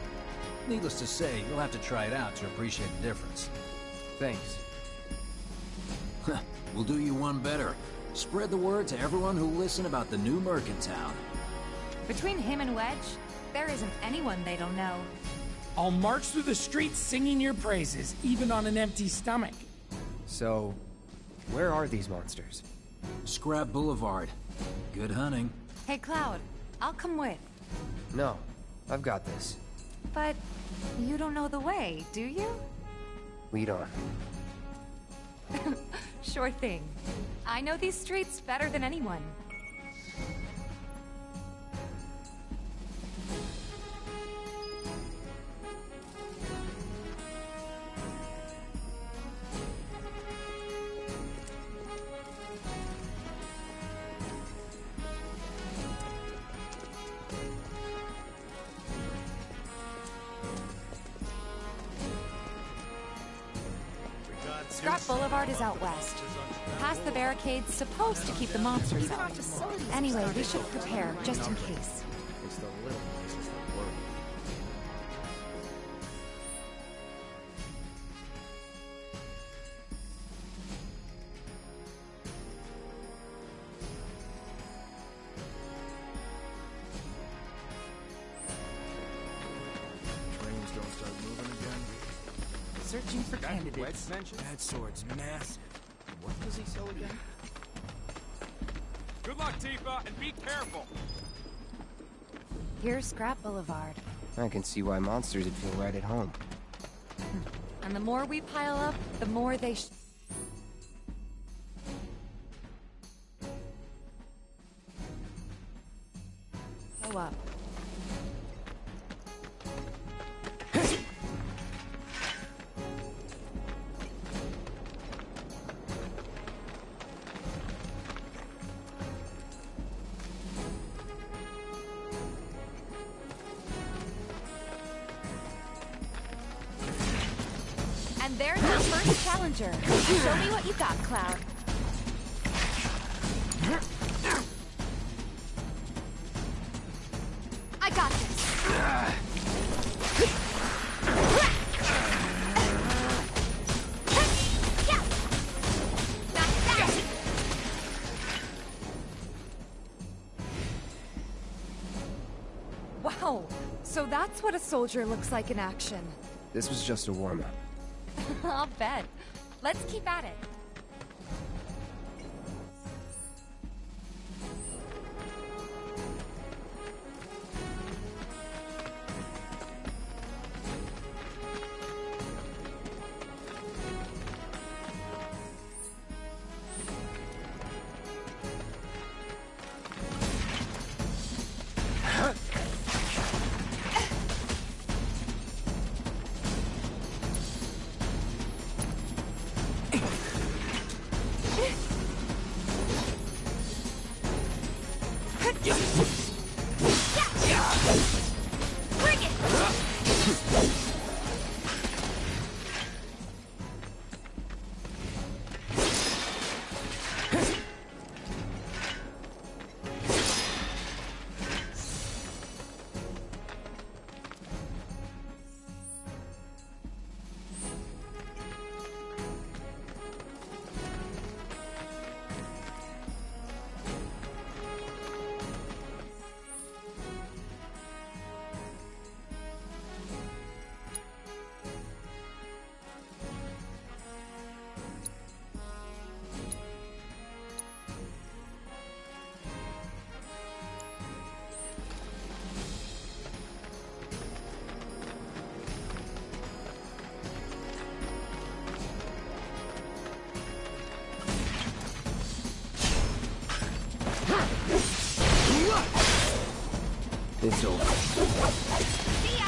S19: Needless to say, you'll have to try it out to appreciate the difference.
S4: Thanks.
S19: We'll do you one better. Spread the word to everyone who'll listen about the new Merc in town.
S22: Between him and Wedge, there isn't anyone they don't know.
S5: I'll march through the streets singing your praises, even on an empty stomach.
S4: So, where are these monsters?
S19: Scrap Boulevard. Good hunting.
S22: Hey, Cloud, I'll come with.
S4: No, I've got this.
S22: But you don't know the way, do you?
S4: Lead on.
S22: Sure thing. I know these streets better than anyone. Scrap Boulevard is out west. Past the barricades, supposed to keep the monsters out. Anyway, we should prepare, just in case.
S4: It's the little places that work.
S15: Trains don't start moving again.
S5: Searching for candidates.
S15: That sword's massive.
S23: What does he sell again?
S12: Good luck, Tifa, and be careful.
S22: Here's Scrap Boulevard.
S4: I can see why monsters would feel right at home.
S22: And the more we pile up, the more they go up. And there's our first challenger. Show me what you got, Cloud. I got this. Wow, so that's what a soldier looks like in action.
S4: This was just a warm-up.
S22: I'll bet. Let's keep at it. Bring it!
S4: It's over.
S22: See ya!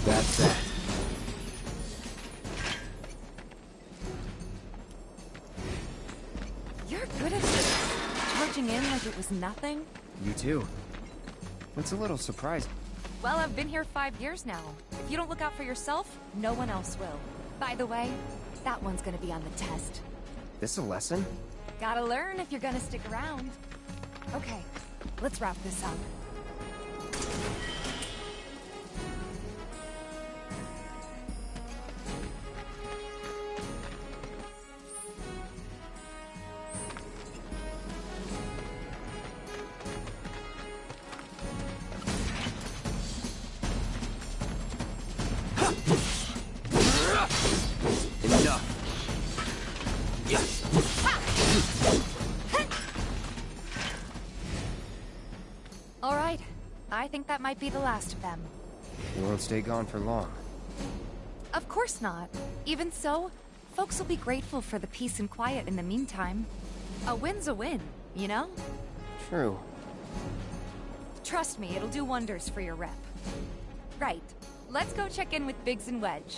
S4: That's that.
S22: You're good at this. Charging in like it was nothing.
S4: You too. It's a little surprising.
S22: Well, I've been here 5 years now. If you don't look out for yourself, no one else will. By the way, that one's gonna be on the test.
S4: This a lesson?
S22: Gotta learn if you're gonna stick around. Okay, let's wrap this up. I think that might be the last of them.
S4: You won't stay gone for long.
S22: Of course not. Even so, folks will be grateful for the peace and quiet in the meantime. A win's a win, you know?
S4: True.
S22: Trust me, it'll do wonders for your rep. Right. Let's go check in with Biggs and Wedge.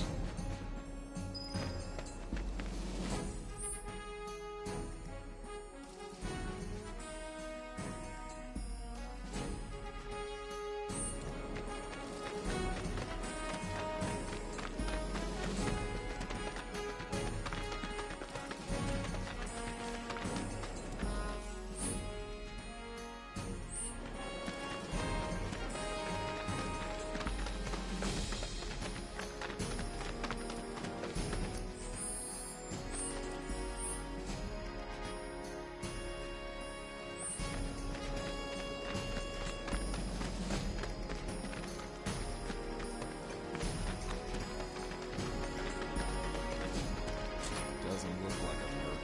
S10: Doesn't look like a merc.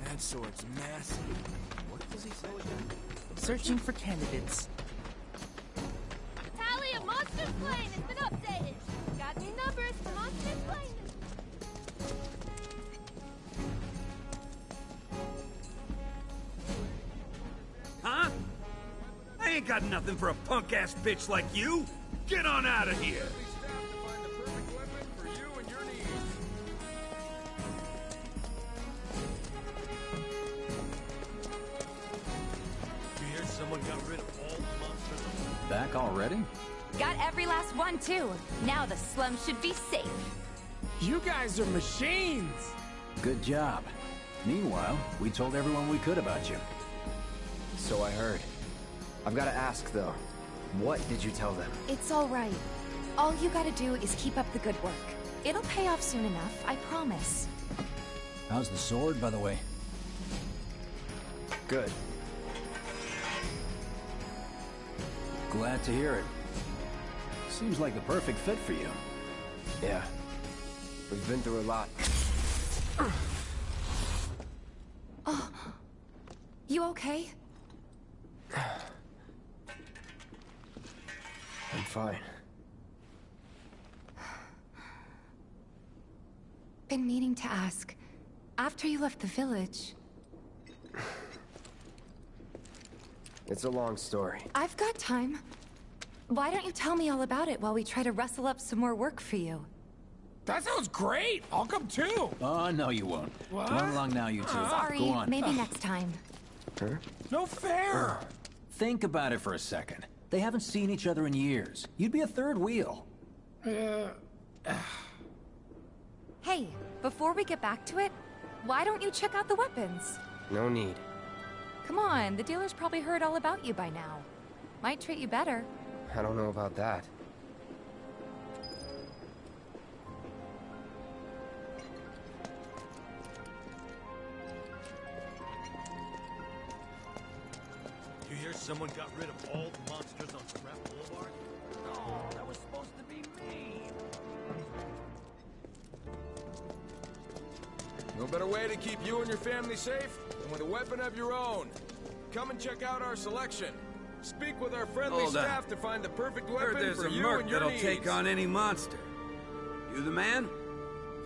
S15: That sword's massive. What does he say again?
S3: Searching for candidates.
S11: Tally of monsters slain has been updated. Got new numbers for monsters slain.
S13: Huh? I ain't got nothing for a punk-ass bitch like you. Get on out of here.
S17: You hear someone got rid of all the monsters?
S19: Back already?
S22: Got every last one, too. Now the slum should be safe.
S5: You guys are machines!
S19: Good job. Meanwhile, we told everyone we could about you.
S4: So I heard. I've got to ask, though. What did you tell them?
S22: It's all right. All you gotta do is keep up the good work. It'll pay off soon enough, I promise.
S19: How's the sword, by the way?
S4: Good.
S19: Glad to hear it. Seems like the perfect fit for you.
S4: Yeah. We've been through a lot.
S22: Oh. You okay?
S4: I'm fine.
S22: Been meaning to ask. After you left the village...
S4: It's a long story.
S22: I've got time. Why don't you tell me all about it while we try to rustle up some more work for you?
S5: That sounds great! I'll come too!
S19: Oh, no you won't.
S5: What?
S19: Come along now, you two.
S22: Sorry,
S19: Go on.
S22: maybe next time.
S4: Huh?
S5: No fair!
S19: Think about it for a second. They haven't seen each other in years. You'd be a third wheel.
S22: Hey, before we get back to it, why don't you check out the weapons?
S4: No need.
S22: Come on, the dealer's probably heard all about you by now. Might treat you better.
S4: I don't know about that.
S17: You hear someone got rid of all the monsters on Scrap Boulevard? No, that was supposed to be me.
S14: No better way to keep you and your family safe than with a weapon of your own. Come and check out our selection. Speak with our friendly
S13: Hold on.
S14: staff to find the perfect
S13: Heard
S14: weapon
S13: there's
S14: for
S13: a
S14: you
S13: merc
S14: and your
S13: that'll
S14: needs.
S13: take on any monster. You the man?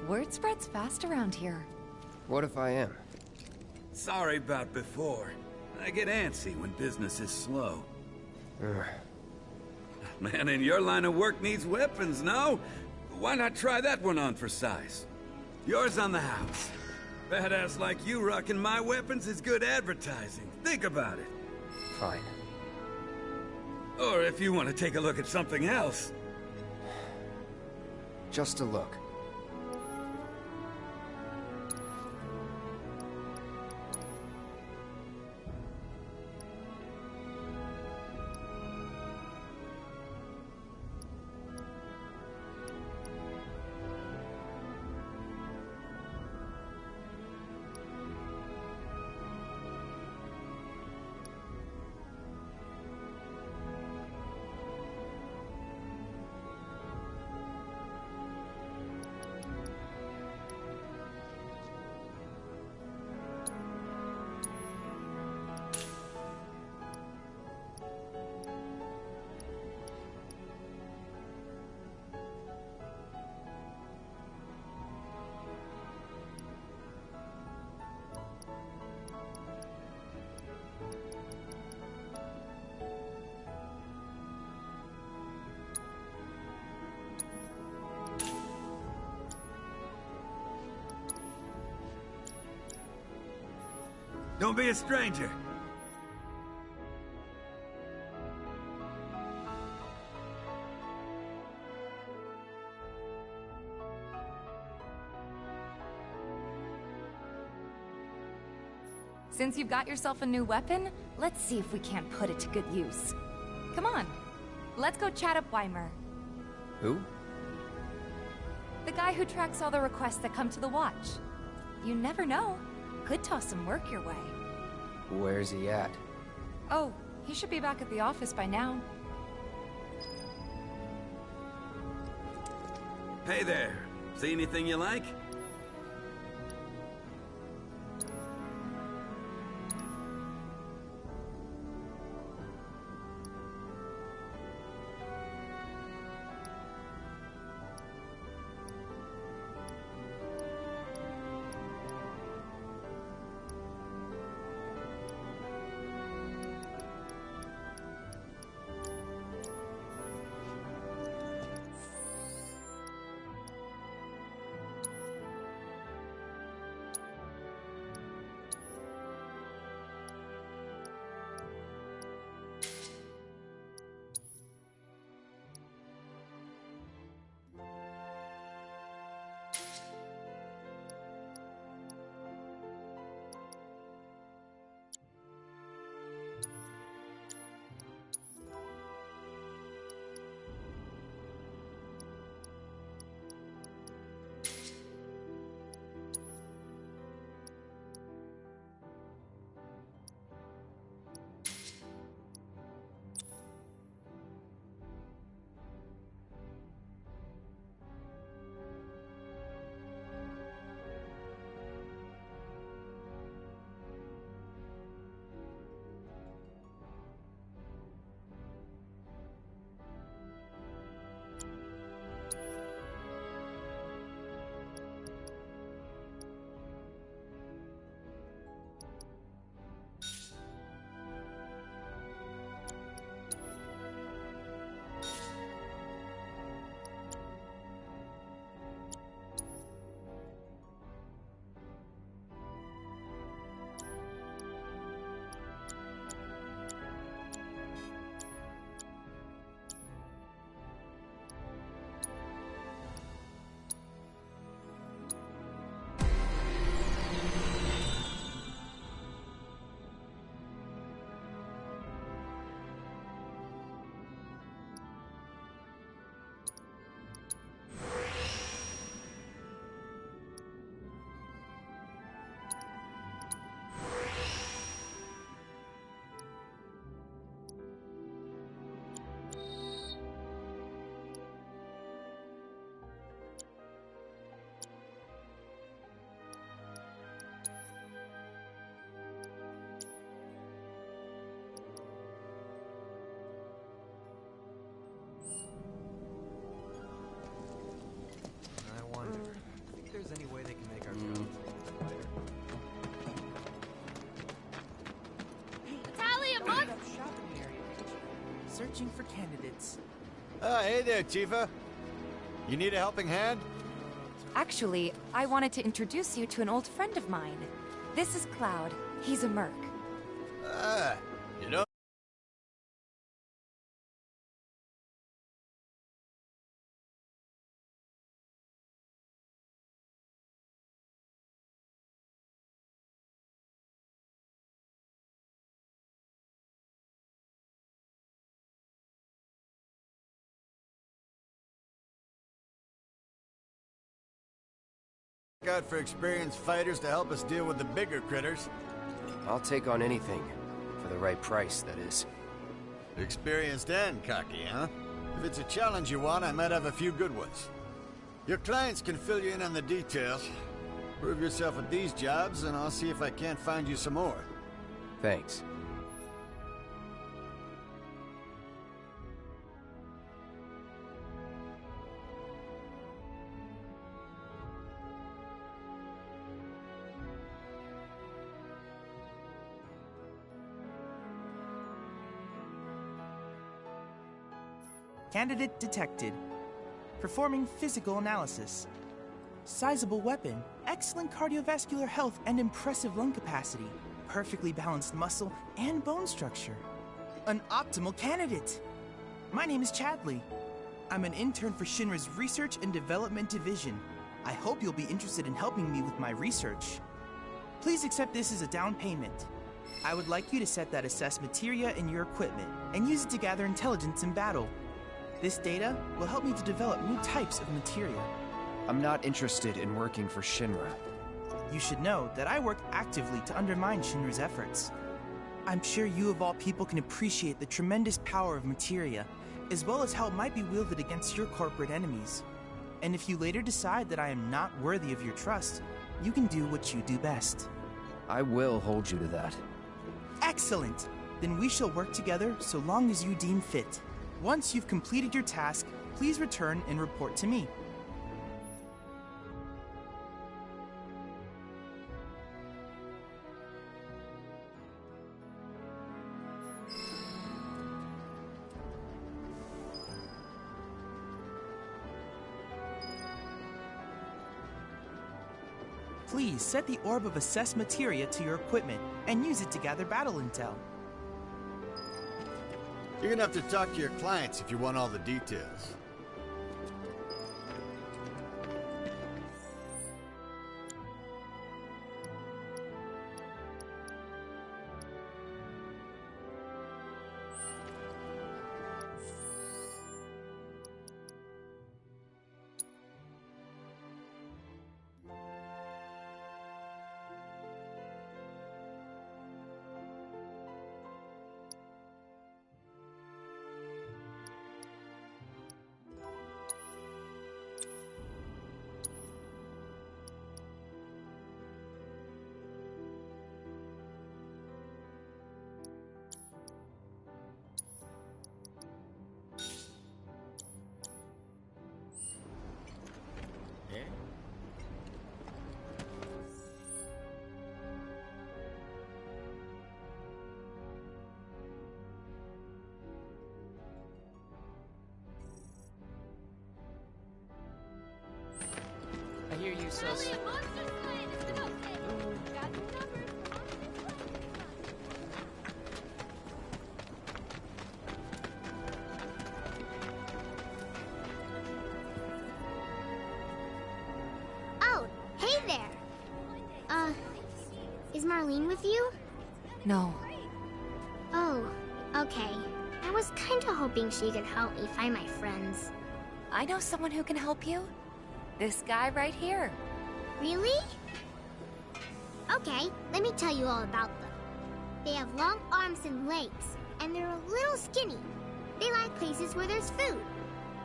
S22: Word spreads fast around here.
S4: What if I am?
S13: Sorry about before. I get antsy when business is slow. Man in your line of work needs weapons, no? Why not try that one on for size? Yours on the house. Badass like you rocking my weapons is good advertising. Think about it.
S4: Fine.
S13: Or if you want to take a look at something else.
S4: Just a look.
S13: Don't be a stranger.
S22: Since you've got yourself a new weapon, let's see if we can't put it to good use. Come on, let's go chat up Weimer.
S4: Who?
S22: The guy who tracks all the requests that come to the watch. You never know. Could toss some work your way.
S4: Where's he at?
S22: Oh, he should be back at the office by now.
S13: Hey there. See anything you like?
S7: there's any way they can make our jobs lighter.
S11: Natalia, Mark!
S3: Searching for candidates.
S6: Hey there, Tifa. You need a helping hand?
S22: Actually, I wanted to introduce you to an old friend of mine. This is Cloud. He's a merc.
S6: You know... out for experienced fighters to help us deal with the bigger critters.
S4: I'll take on anything. For the right price, that is.
S6: Experienced and cocky, huh? If it's a challenge you want, I might have a few good ones. Your clients can fill you in on the details. Prove yourself at these jobs, and I'll see if I can't find you some more.
S4: Thanks.
S3: Candidate detected. Performing physical analysis. Sizable weapon, excellent cardiovascular health, and impressive lung capacity. perfectly balanced muscle and bone structure. An optimal candidate! My name is Chadley. I'm an intern for Shinra's Research and Development Division. I hope you'll be interested in helping me with my research. Please accept this as a down payment. I would like you to set that assess materia in your equipment and use it to gather intelligence in battle. This data will help me to develop new types of materia.
S4: I'm not interested in working for Shinra.
S3: You should know that I work actively to undermine Shinra's efforts. I'm sure you of all people can appreciate the tremendous power of materia, as well as how it might be wielded against your corporate enemies. And if you later decide that I am not worthy of your trust, you can do what you do best.
S4: I will hold you to that.
S3: Excellent! Then we shall work together so long as you deem fit. Once you've completed your task, please return and report to me. Please set the Orb of Assess Materia to your equipment and use it to gather battle intel.
S6: You're gonna have to talk to your clients if you want all the details.
S8: I hear you, sus.
S11: Oh, hey there. Is Marlene with you?
S22: No.
S11: Oh, okay. I was kinda hoping she could help me find my friends.
S22: I know someone who can help you. This guy right here.
S11: Really? Okay, let me tell you all about them. They have long arms and legs, and they're a little skinny. They like places where there's food,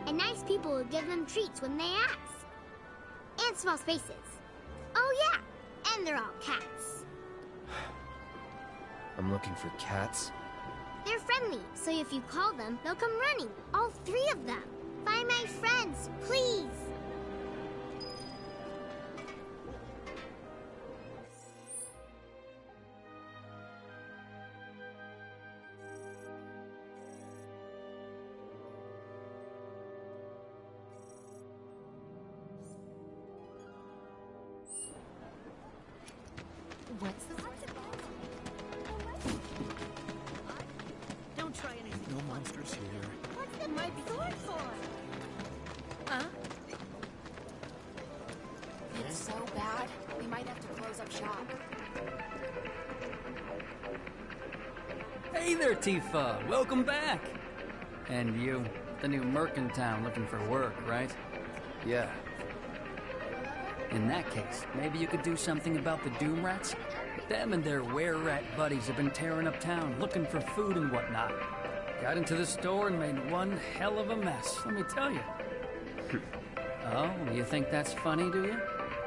S11: and nice people will give them treats when they ask. And small spaces. Oh yeah, and they're all cats.
S4: I'm looking for cats.
S11: They're friendly, so if you call them, they'll come running. All 3 of them. Find my friends, please.
S22: What's this?
S9: Don't try anything.
S15: No monsters here.
S9: What's the my sword for?
S22: Huh? It's so bad, we might have to close up shop.
S1: Hey there, Tifa! Welcome back! And you, the new merc in town looking for work, right?
S4: Yeah.
S1: In that case, maybe you could do something about the Doom Rats? Them and their were-rat buddies have been tearing up town, looking for food and whatnot. Got into the store and made one hell of a mess, let me tell you. Oh, you think that's funny, do you?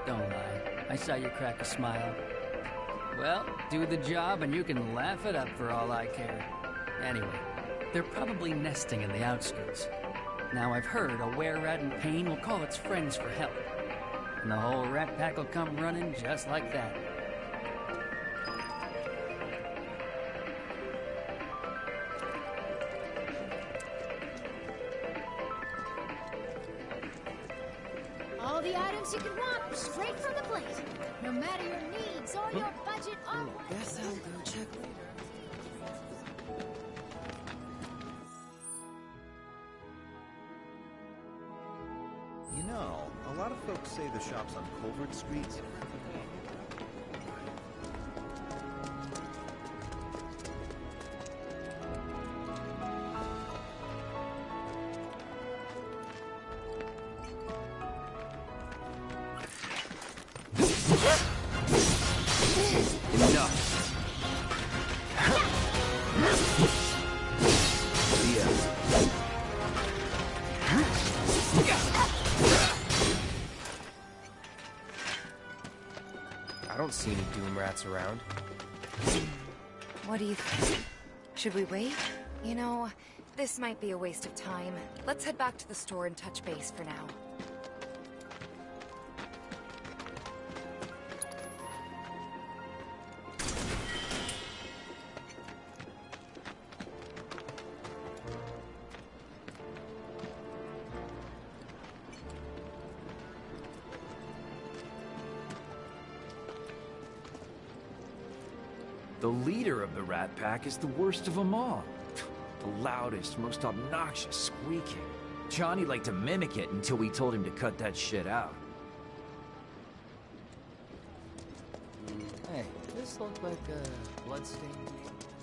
S1: Don't lie. I saw you crack a smile. Well, do the job and you can laugh it up for all I care. Anyway, they're probably nesting in the outskirts. Now I've heard a were-rat in pain will call its friends for help. And the whole rat pack will come running just like that.
S9: All the
S16: the items you could want straight from the plate. No matter your needs or your budget or...
S7: Guess I'll go check later.
S23: You know, a lot of folks say the shops on Culvert Street.
S4: I don't see any Doom Rats around.
S22: What do you think? Should we wait? You know, this might be a waste of time. Let's head back to the store and touch base for now.
S18: The leader of the Rat Pack is the worst of them all. The loudest, most obnoxious squeaking. Johnny liked to mimic it until we told him to cut that shit out.
S8: Hey, this look like a bloodstain?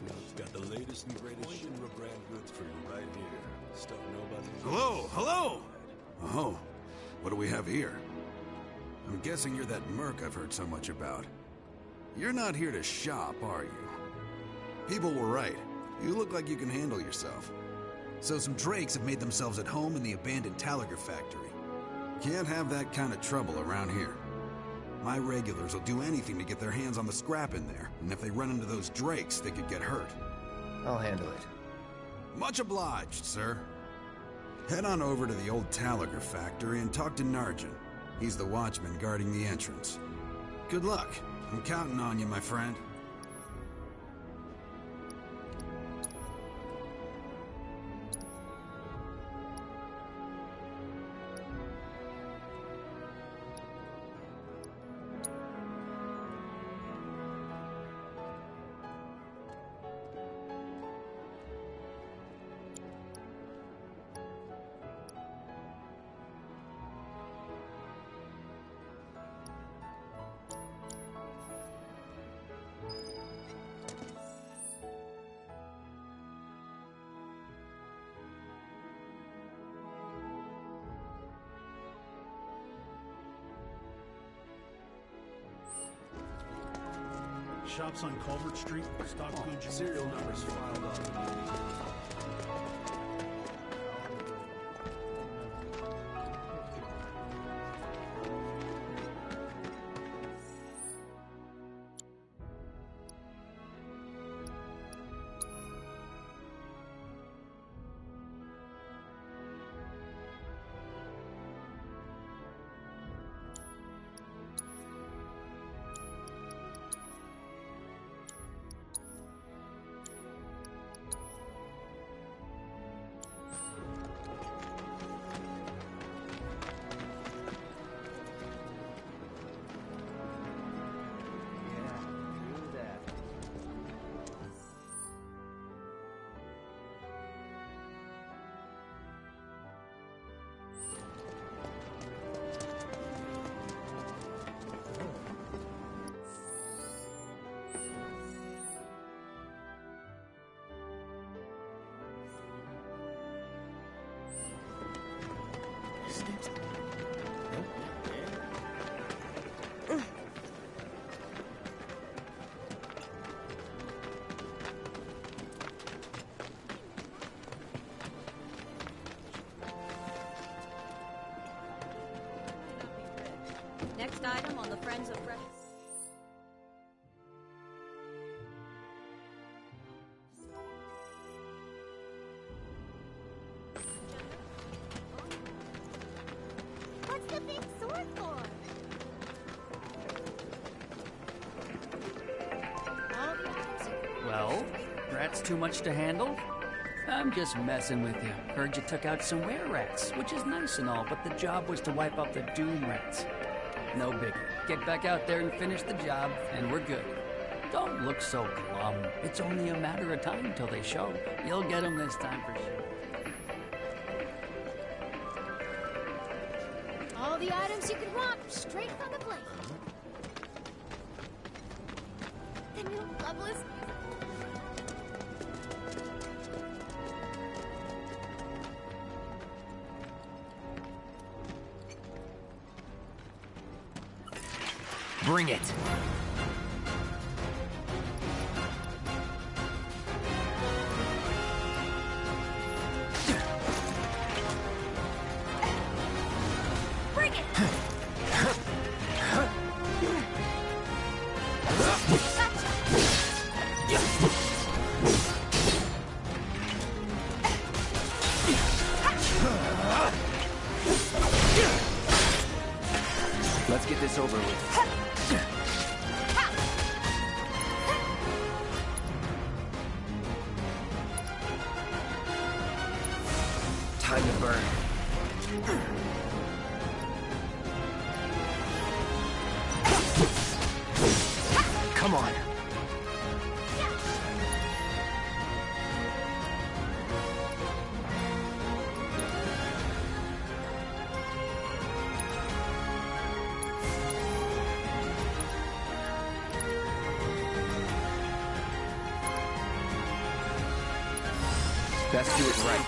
S15: It's got the latest and greatest Shinra brand goods for you right here. Stuff nobody...
S20: Hello, hello! Oh, what do we have here? I'm guessing you're that merc I've heard so much about. You're not here to shop, are you? People were right. You look like you can handle yourself. So some Drakes have made themselves at home in the abandoned Talager factory. Can't have that kind of trouble around here. My regulars will do anything to get their hands on the scrap in there, and if they run into those Drakes, they could get hurt.
S4: I'll handle it.
S20: Much obliged, sir. Head on over to the old Talager factory and talk to Narjan. He's the watchman guarding the entrance. Good luck. I'm counting on you, my friend.
S17: Shops on Culvert Street, stock goods.
S15: Serial numbers filed on.
S9: Next item on the Friends of Fresh...
S11: What's the big sword for?
S1: Well, rats too much to handle? I'm just messing with you. Heard you took out some were-rats, which is nice and all, but the job was to wipe out the doom rats. No biggie. Get back out there and finish the job, and we're good. Don't look so glum. It's only a matter of time till they show. You'll get them this time for sure.
S16: All the items you could want, straight from the plate. The new loveless.
S18: Bring it.
S16: Bring it.
S4: Let's get this over with. Time to burn. Come on. Best do it right.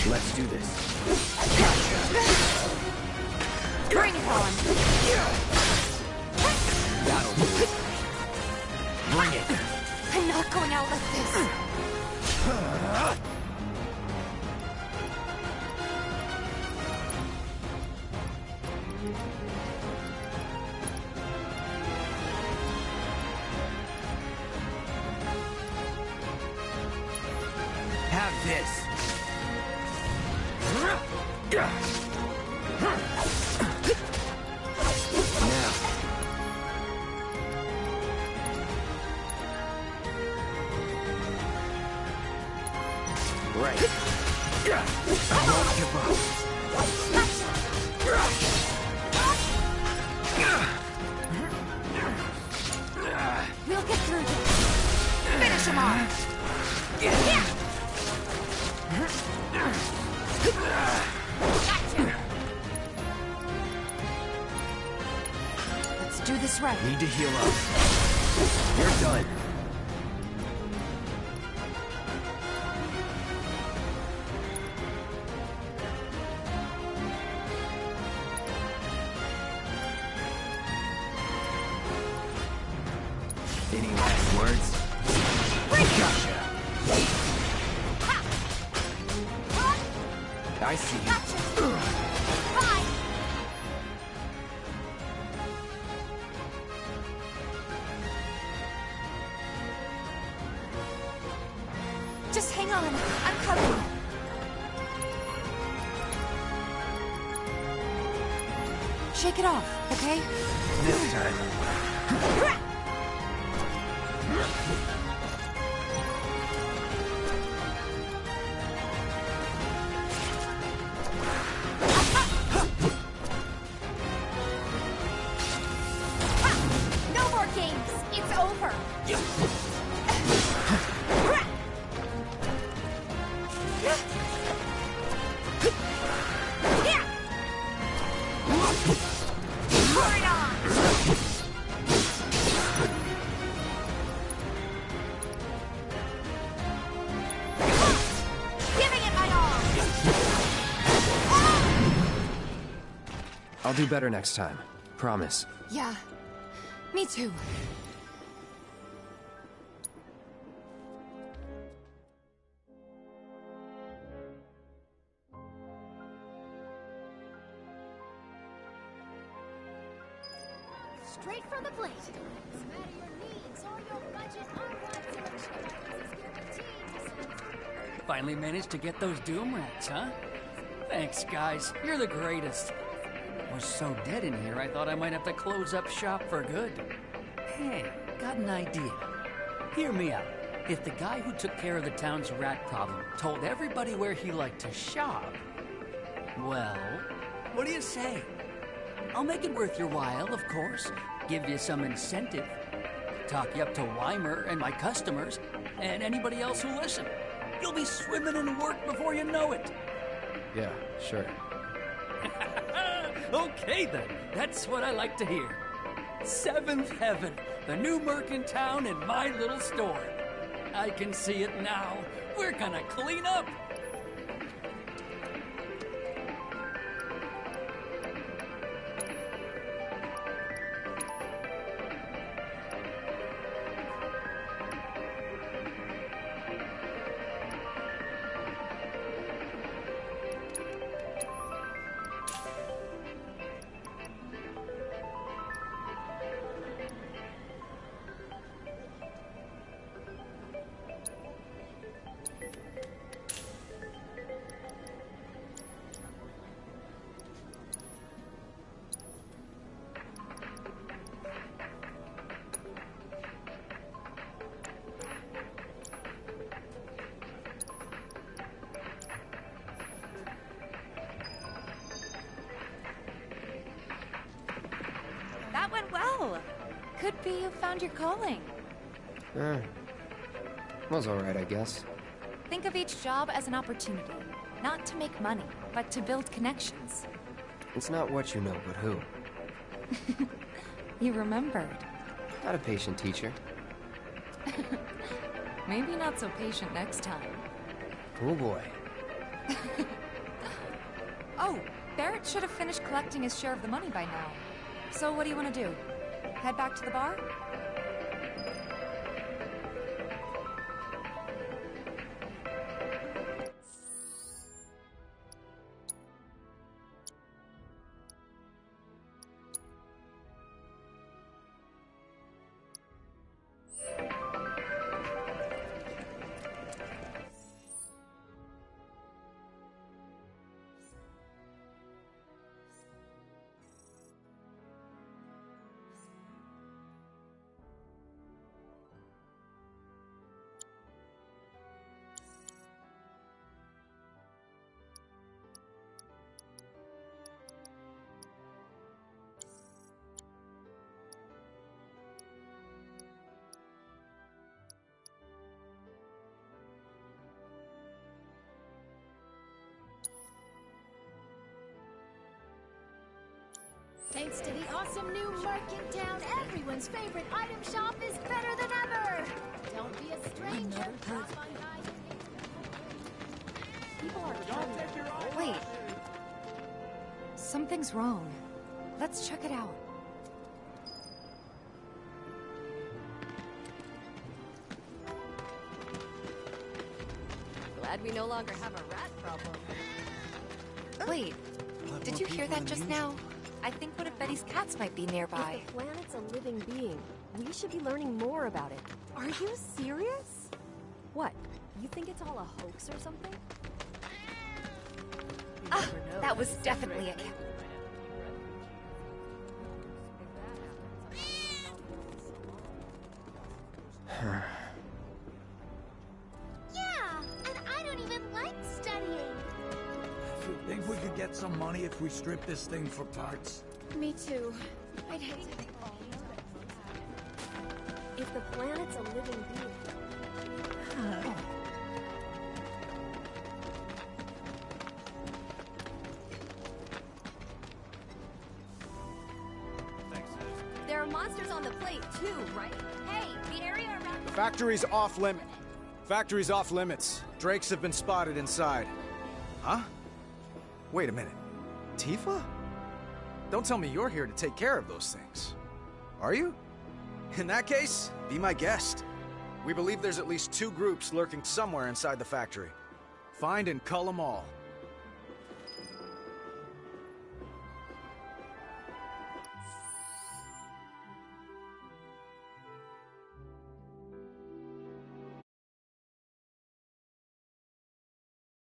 S4: Let's do this.
S22: Bring it on.
S4: That'll do it.
S18: Bring it.
S22: I'm not going out like this.
S4: Have this. Now. Right. I won't give up.
S22: We'll get through this. Finish him off. Gotcha. Let's do this right.
S4: Need to heal up. You're done. Any last words? Gotcha. I see.
S22: Just hang on. I'm coming. Shake it off, okay?
S4: This time.
S16: No more games. It's over. Hurry on. Giving it my all.
S4: I'll do better next time. Promise.
S22: Yeah, me too.
S16: straight from the plate. No matter your needs or your budget, our wide selection of items is guaranteed to satisfy.
S1: Finally managed to get those Doom Rats, huh? Thanks, guys. You're the greatest. Was so dead in here, I thought I might have to close up shop for good. Hey, got an idea. Hear me out. If the guy who took care of the town's rat problem told everybody where he liked to shop, well, what do you say? I'll make it worth your while, of course. Give you some incentive. Talk you up to Weimer and my customers, and anybody else who listen. You'll be swimming in work before you know it.
S4: Yeah, sure.
S1: Okay then, that's what I like to hear. Seventh Heaven, the new merc in town and my little store. I can see it now. We're gonna clean up.
S22: That went well. Could be you found your calling.
S4: Was alright, I guess.
S22: Think of each job as an opportunity. Not to make money, but to build connections.
S4: It's not what you know, but who.
S22: You remembered.
S4: Not a patient teacher.
S22: Maybe not so patient next time.
S4: Oh boy.
S22: Oh, Barrett should have finished collecting his share of the money by now. So what do you want to do? Head back to the bar?
S16: Thanks to the awesome new market town, everyone's favorite item shop is better than ever. Don't be a stranger. Drop on by.
S22: People are Wait. Something's wrong. Let's check it out.
S9: Glad we no longer have a rat problem.
S22: Wait, did you hear that just now? I think one of Betty's cats might be nearby.
S9: If the planet's a living being, we should be learning more about it. Are you serious? What? You think it's all a hoax or something?
S22: Ah, that was definitely a cat.
S11: Yeah, and I don't even like studying.
S18: You think we could get some money if we strip this thing for parts?
S9: Me too. I'd hate to think. If the planet's a living being. There are monsters on the plate too, right? Hey, the area around the
S2: Factory's off limit. Factory's off limits. Drakes have been spotted inside. Huh? Wait a minute. Tifa? Don't tell me you're here to take care of those things. Are you? In that case, be my guest. We believe there's at least 2 groups lurking somewhere inside the factory. Find and cull them all.